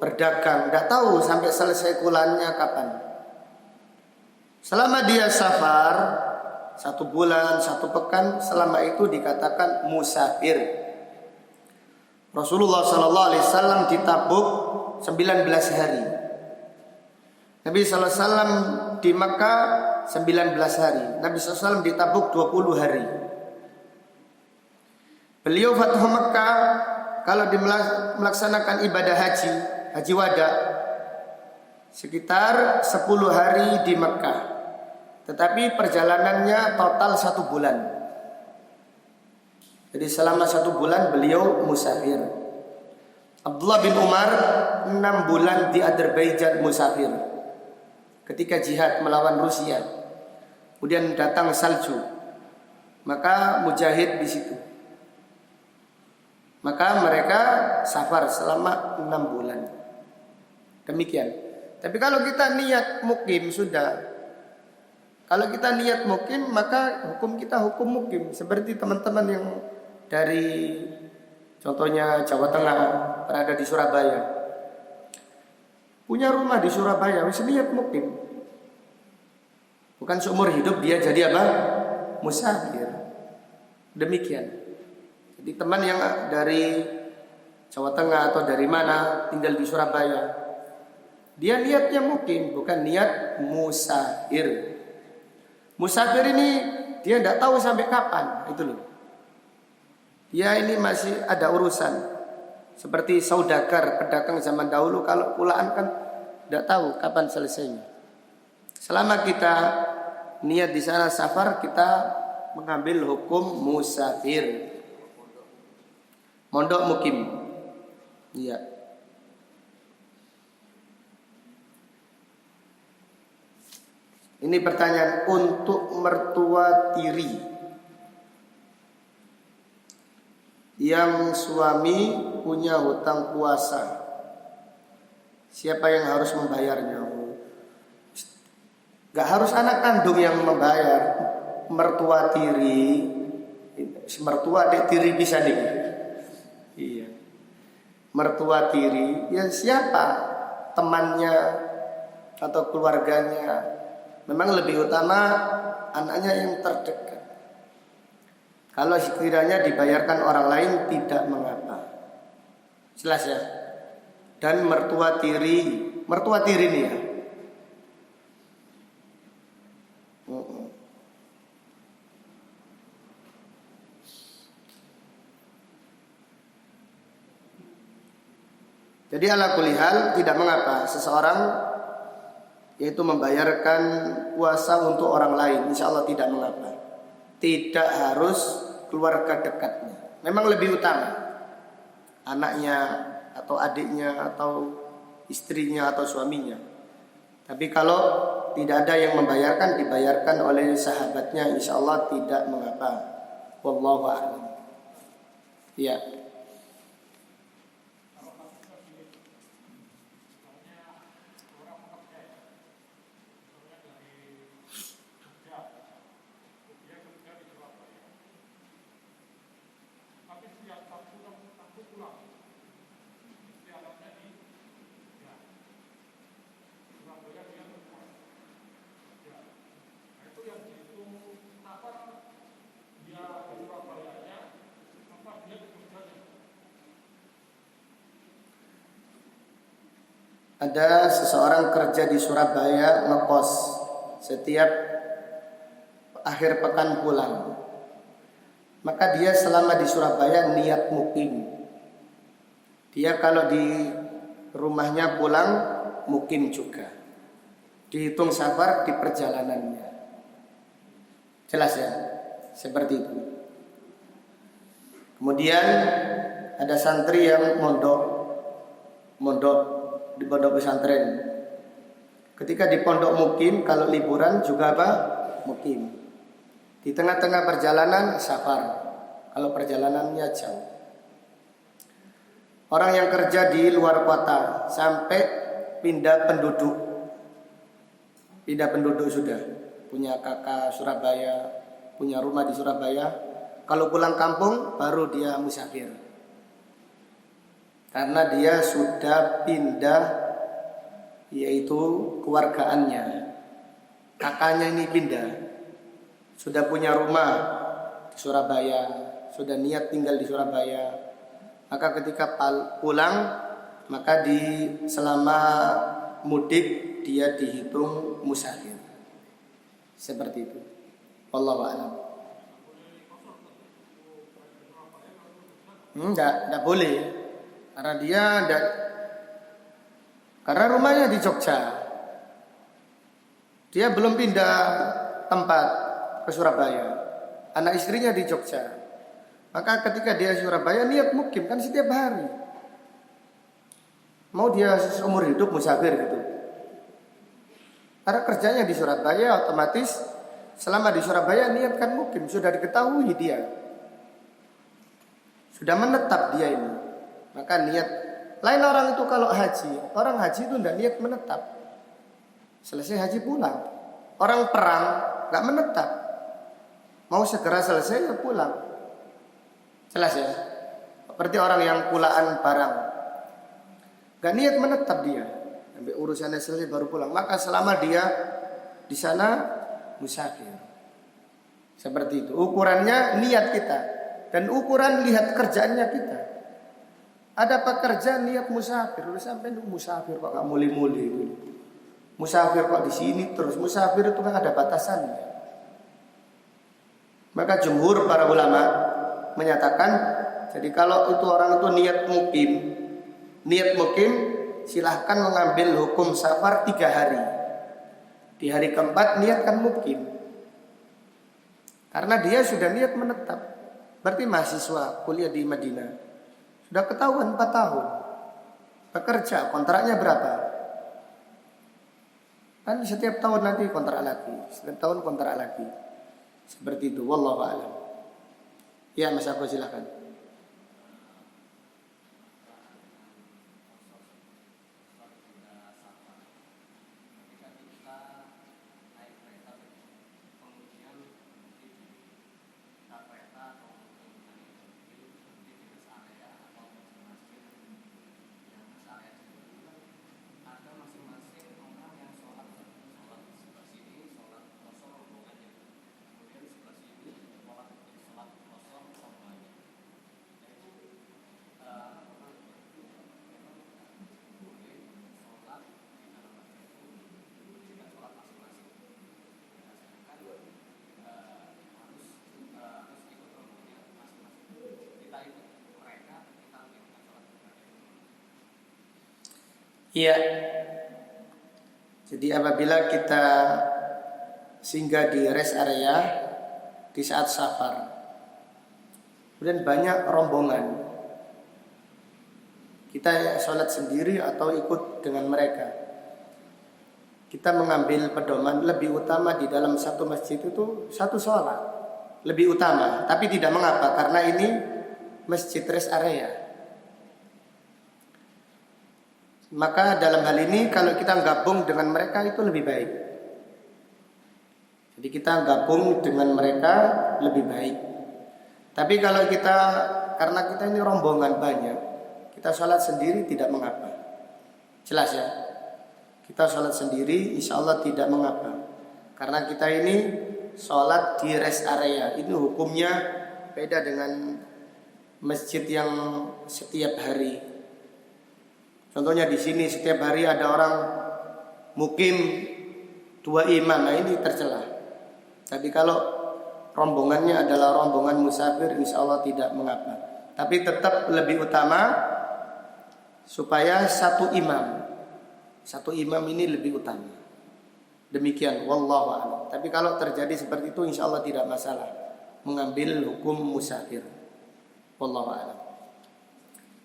berdagang, tidak tahu sampai selesai bulannya kapan. Selama dia safar 1 bulan, 1 pekan, selama itu dikatakan musafir. Rasulullah SAW di Tabuk 19 hari. Nabi SAW di Makkah 19 hari. Nabi SAW di Tabuk 20 hari. Beliau Fathu Makkah kalau melaksanakan ibadah haji wada, sekitar 10 hari di Makkah. Tetapi perjalanannya total 1 bulan. Jadi selama 1 bulan beliau musafir. Abdullah bin Umar 6 bulan di Azerbaijan musafir ketika jihad melawan Rusia. kemudian datang salju, maka mujahid di situ. Maka mereka safar selama 6 bulan. Demikian. Tapi kalau kita niat mukim sudah. Kalau kita niat mukim, maka hukum kita hukum mukim. Seperti teman-teman yang dari contohnya Jawa Tengah, berada di Surabaya, punya rumah di Surabaya, wis niat mukim. Bukan seumur hidup dia jadi apa? Musafir. Demikian. Jadi teman yang dari Jawa Tengah atau dari mana tinggal di Surabaya, dia niatnya mukim, bukan niat musafir. Musafir ini dia tidak tahu sampai kapan, itu loh. Dia ini masih ada urusan. Seperti saudagar, pedagang zaman dahulu, kalau pulaan kan tidak tahu kapan selesainya. Selama kita niat di sana safar, kita mengambil hukum musafir. Mondok mukim. Iya. Ini pertanyaan untuk mertua tiri yang suami punya hutang puasa, siapa yang harus membayarnya? Gak harus anak kandung yang membayar. Mertua tiri, mertua dek tiri bisa nih. Iya. Mertua tiri, ya siapa temannya atau keluarganya. Memang lebih utama anaknya yang terdekat. Kalau sekiranya dibayarkan orang lain tidak mengapa. Jelas ya. Dan mertua tiri nih ya. Jadi ala kulli hal tidak mengapa seseorang yaitu membayarkan puasa untuk orang lain, insya Allah tidak mengapa. Tidak harus keluarga dekatnya. Memang lebih utama anaknya atau adiknya atau istrinya atau suaminya. Tapi kalau tidak ada yang membayarkan, dibayarkan oleh sahabatnya, insya Allah tidak mengapa. Wallahu a'lam. Ya. Ada seseorang kerja di Surabaya ngekos, setiap akhir pekan pulang. Maka dia selama di Surabaya niat mukim. Dia kalau di rumahnya pulang mukim juga. Dihitung safar di perjalanannya. Jelas ya? Seperti itu. Kemudian ada santri yang mondok di pondok pesantren. Ketika di pondok mukim, kalau liburan juga apa? Mukim. Di tengah-tengah perjalanan safar. Kalau perjalanannya jauh. Orang yang kerja di luar kota sampai pindah penduduk. Pindah penduduk sudah. Punya kakak Surabaya, punya rumah di Surabaya. Kalau pulang kampung baru dia musafir. Karena dia sudah pindah, yaitu keluargaannya. Kakaknya ini pindah, sudah punya rumah di Surabaya, sudah niat tinggal di Surabaya. Maka ketika pulang, maka selama mudik dia dihitung musafir. Seperti itu. Wallahu a'lam. Enggak boleh. Karena rumahnya di Jogja. Dia belum pindah tempat ke Surabaya. Anak istrinya di Jogja. Maka ketika dia di Surabaya niat mukim kan setiap hari. Mau dia seumur hidup musafir gitu. Karena kerjanya di Surabaya otomatis Selama di Surabaya niatkan mukim, sudah diketahui dia, sudah menetap dia ini, maka niat. Lain orang itu kalau haji, orang haji itu tidak niat menetap, selesai haji pulang. Orang perang nggak menetap, mau segera selesai ya pulang. Jelas ya? Seperti orang yang pulaan barang, nggak niat menetap dia, sampai urusannya selesai baru pulang. Maka selama dia di sana musafir. Seperti itu. Ukurannya niat kita dan ukuran lihat kerjaannya kita. Ada pekerja niat musafir, udah sampai musafir kok nggak muli-muli itu. Musafir kok di sini terus, musafir itu kan ada batasannya. Maka jumhur para ulama menyatakan, jadi kalau itu orang itu niat mukim, silahkan mengambil hukum safar 3 hari. Di hari keempat niatkan mukim, karena dia sudah niat menetap. Berarti mahasiswa kuliah di Madinah, sudah ketahuan 4 tahun bekerja, kontraknya berapa? Kan setiap tahun nanti kontrak lagi, setiap tahun kontrak lagi. Seperti itu, wallahu a'lam. Ya, Mas Agus silakan. Iya. Jadi apabila kita singgah di rest area di saat safar, kemudian banyak rombongan, kita sholat sendiri atau ikut dengan mereka, kita mengambil pedoman lebih utama di dalam satu masjid itu satu sholat lebih utama. Tapi tidak mengapa, karena ini masjid rest area. Maka dalam hal ini kalau kita gabung dengan mereka itu lebih baik. Jadi kita gabung dengan mereka lebih baik. Tapi kalau kita, karena kita ini rombongan banyak, kita sholat sendiri tidak mengapa. Jelas ya? Kita sholat sendiri insya Allah tidak mengapa. Karena kita ini sholat di rest area. Ini hukumnya beda dengan masjid yang setiap hari. Contohnya di sini setiap hari ada orang mukim 2 imam, nah ini tercela. Tapi kalau rombongannya adalah rombongan musafir, insya Allah tidak mengapa. Tapi tetap lebih utama supaya 1 imam. 1 imam ini lebih utama. Demikian, wallahu a'lam. Tapi kalau terjadi seperti itu, insya Allah tidak masalah mengambil hukum musafir. Wallahu a'lam.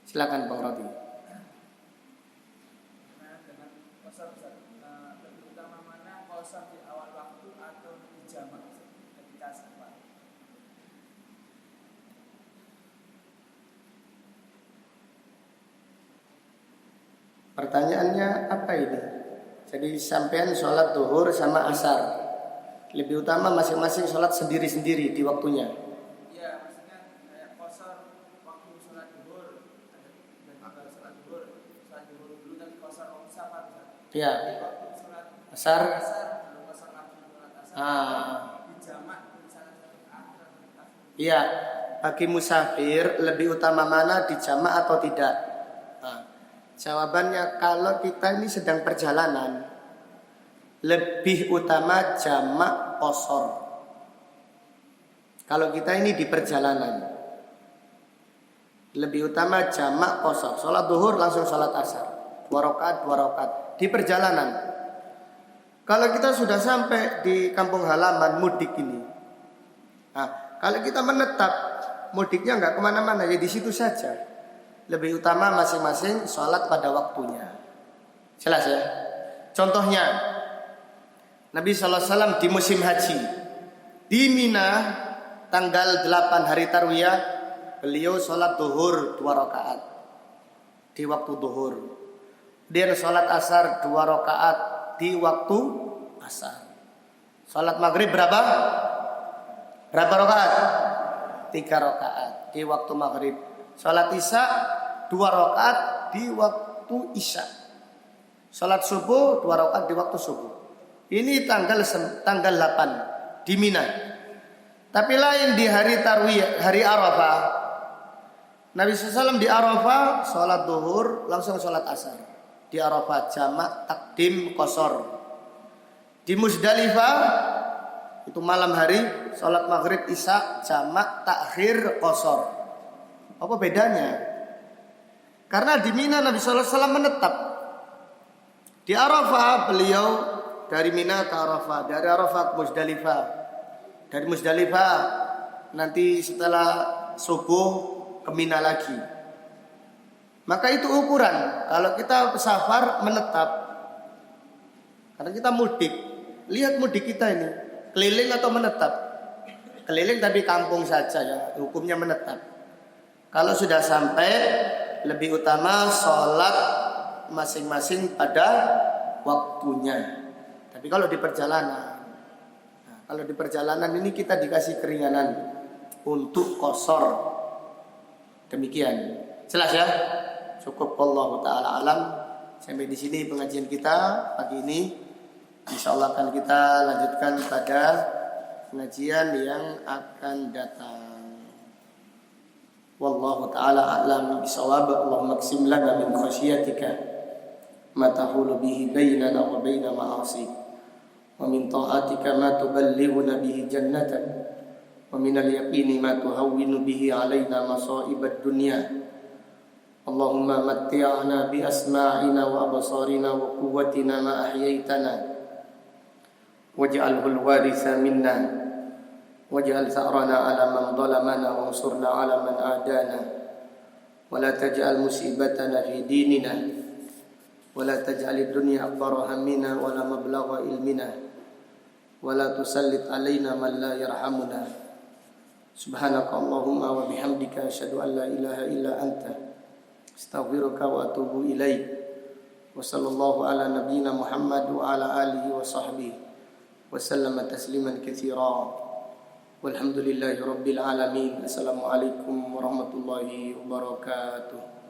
Silakan Bang Rodi. Di awal waktu atau di jamak ketika safar? Pertanyaannya apa ini? Jadi sampean sholat duhur sama asar, lebih utama masing-masing sholat sendiri-sendiri di waktunya. Iya, maksudnya kayak qashar waktu sholat duhur, ada sholat duhur dulu tapi qashar waktu safar. Iya. Waktu sholat Asar. Iya, bagi musafir lebih utama mana, di jamak atau tidak? Nah, jawabannya kalau kita ini sedang perjalanan, lebih utama jamak qashar. Kalau kita ini di perjalanan, lebih utama jamak qashar. Sholat duhur langsung sholat asar, 2 rakaat di perjalanan. Kalau kita sudah sampai di kampung halaman mudik ini, nah, kalau kita menetap mudiknya nggak kemana-mana, ya di situ saja. Lebih utama masing-masing sholat pada waktunya. Jelas ya? Contohnya Nabi SAW di musim haji, Di Mina tanggal 8 hari Tarwiyah beliau sholat duhur 2 rakaat di waktu duhur. Dia sholat asar 2 rakaat di waktu asar. Sholat maghrib berapa? Berapa rakaat? 3 rakaat di waktu maghrib. Sholat isya 2 rakaat di waktu isya. Sholat subuh 2 rakaat di waktu subuh. Ini tanggal 8 di Mina. Tapi lain di hari Tarwiyah, hari Arafah. Nabi SAW di Arafah sholat duhur langsung sholat asar. Di Arafah jamak takdim qasar. Di Muzdalifah itu malam hari sholat maghrib isya jamak takhir qasar. Apa bedanya? Karena di Mina Nabi SAW menetap. Di Arafah beliau dari Mina ke Arafah, dari Arafah ke Muzdalifah. Dari Muzdalifah nanti setelah subuh ke Mina lagi. Maka itu ukuran kalau kita safar menetap. Karena kita mudik. Lihat mudik kita ini, keliling atau menetap? Keliling tapi kampung saja ya, hukumnya menetap. Kalau sudah sampai lebih utama sholat masing-masing pada waktunya. Tapi kalau di perjalanan, kalau di perjalanan ini kita dikasih keringanan untuk qasar. Demikian. Jelas ya? Cukup wallahu taala alam. Sampai di sini pengajian kita pagi ini. Insyaallah akan kita lanjutkan pada pengajian yang akan datang. Wallahu taala a'lam bishawab. Allahumma qsim lana min khasyiatika ma tahulu bihi bainana wa baina ma'asik. Wa min ta'atika ma tuballighuna bihi jannatak. Wa min al-yaqini ma tuhawwinu bihi 'alaina masa'ibad dunya. Allahumma matti'na bi asma'ina wa absarina wa quwwatina ma ahyaytana. Waj'alhu al-waritha minna. Waj'al tha'rana 'ala man dhalamana wansurna 'ala man adana. Wa la taj'al musibatana fi dinina. Wa la taj'alid dunya akbara hammina wa la mablagha ilmina. Wa la tusallit 'alaina man la yarhamuna. Subhanaka Allahumma wa bihamdika asyhadu an la ilaha illa anta astaghfiruka wa atubu ilaik. Wa sallallahu ala nabiyyina Muhammad wa ala alihi wa sahbihi wa sallama tasliman katsira. Walhamdulillahi rabbil alamin. Assalamualaikum warahmatullahi wabarakatuh.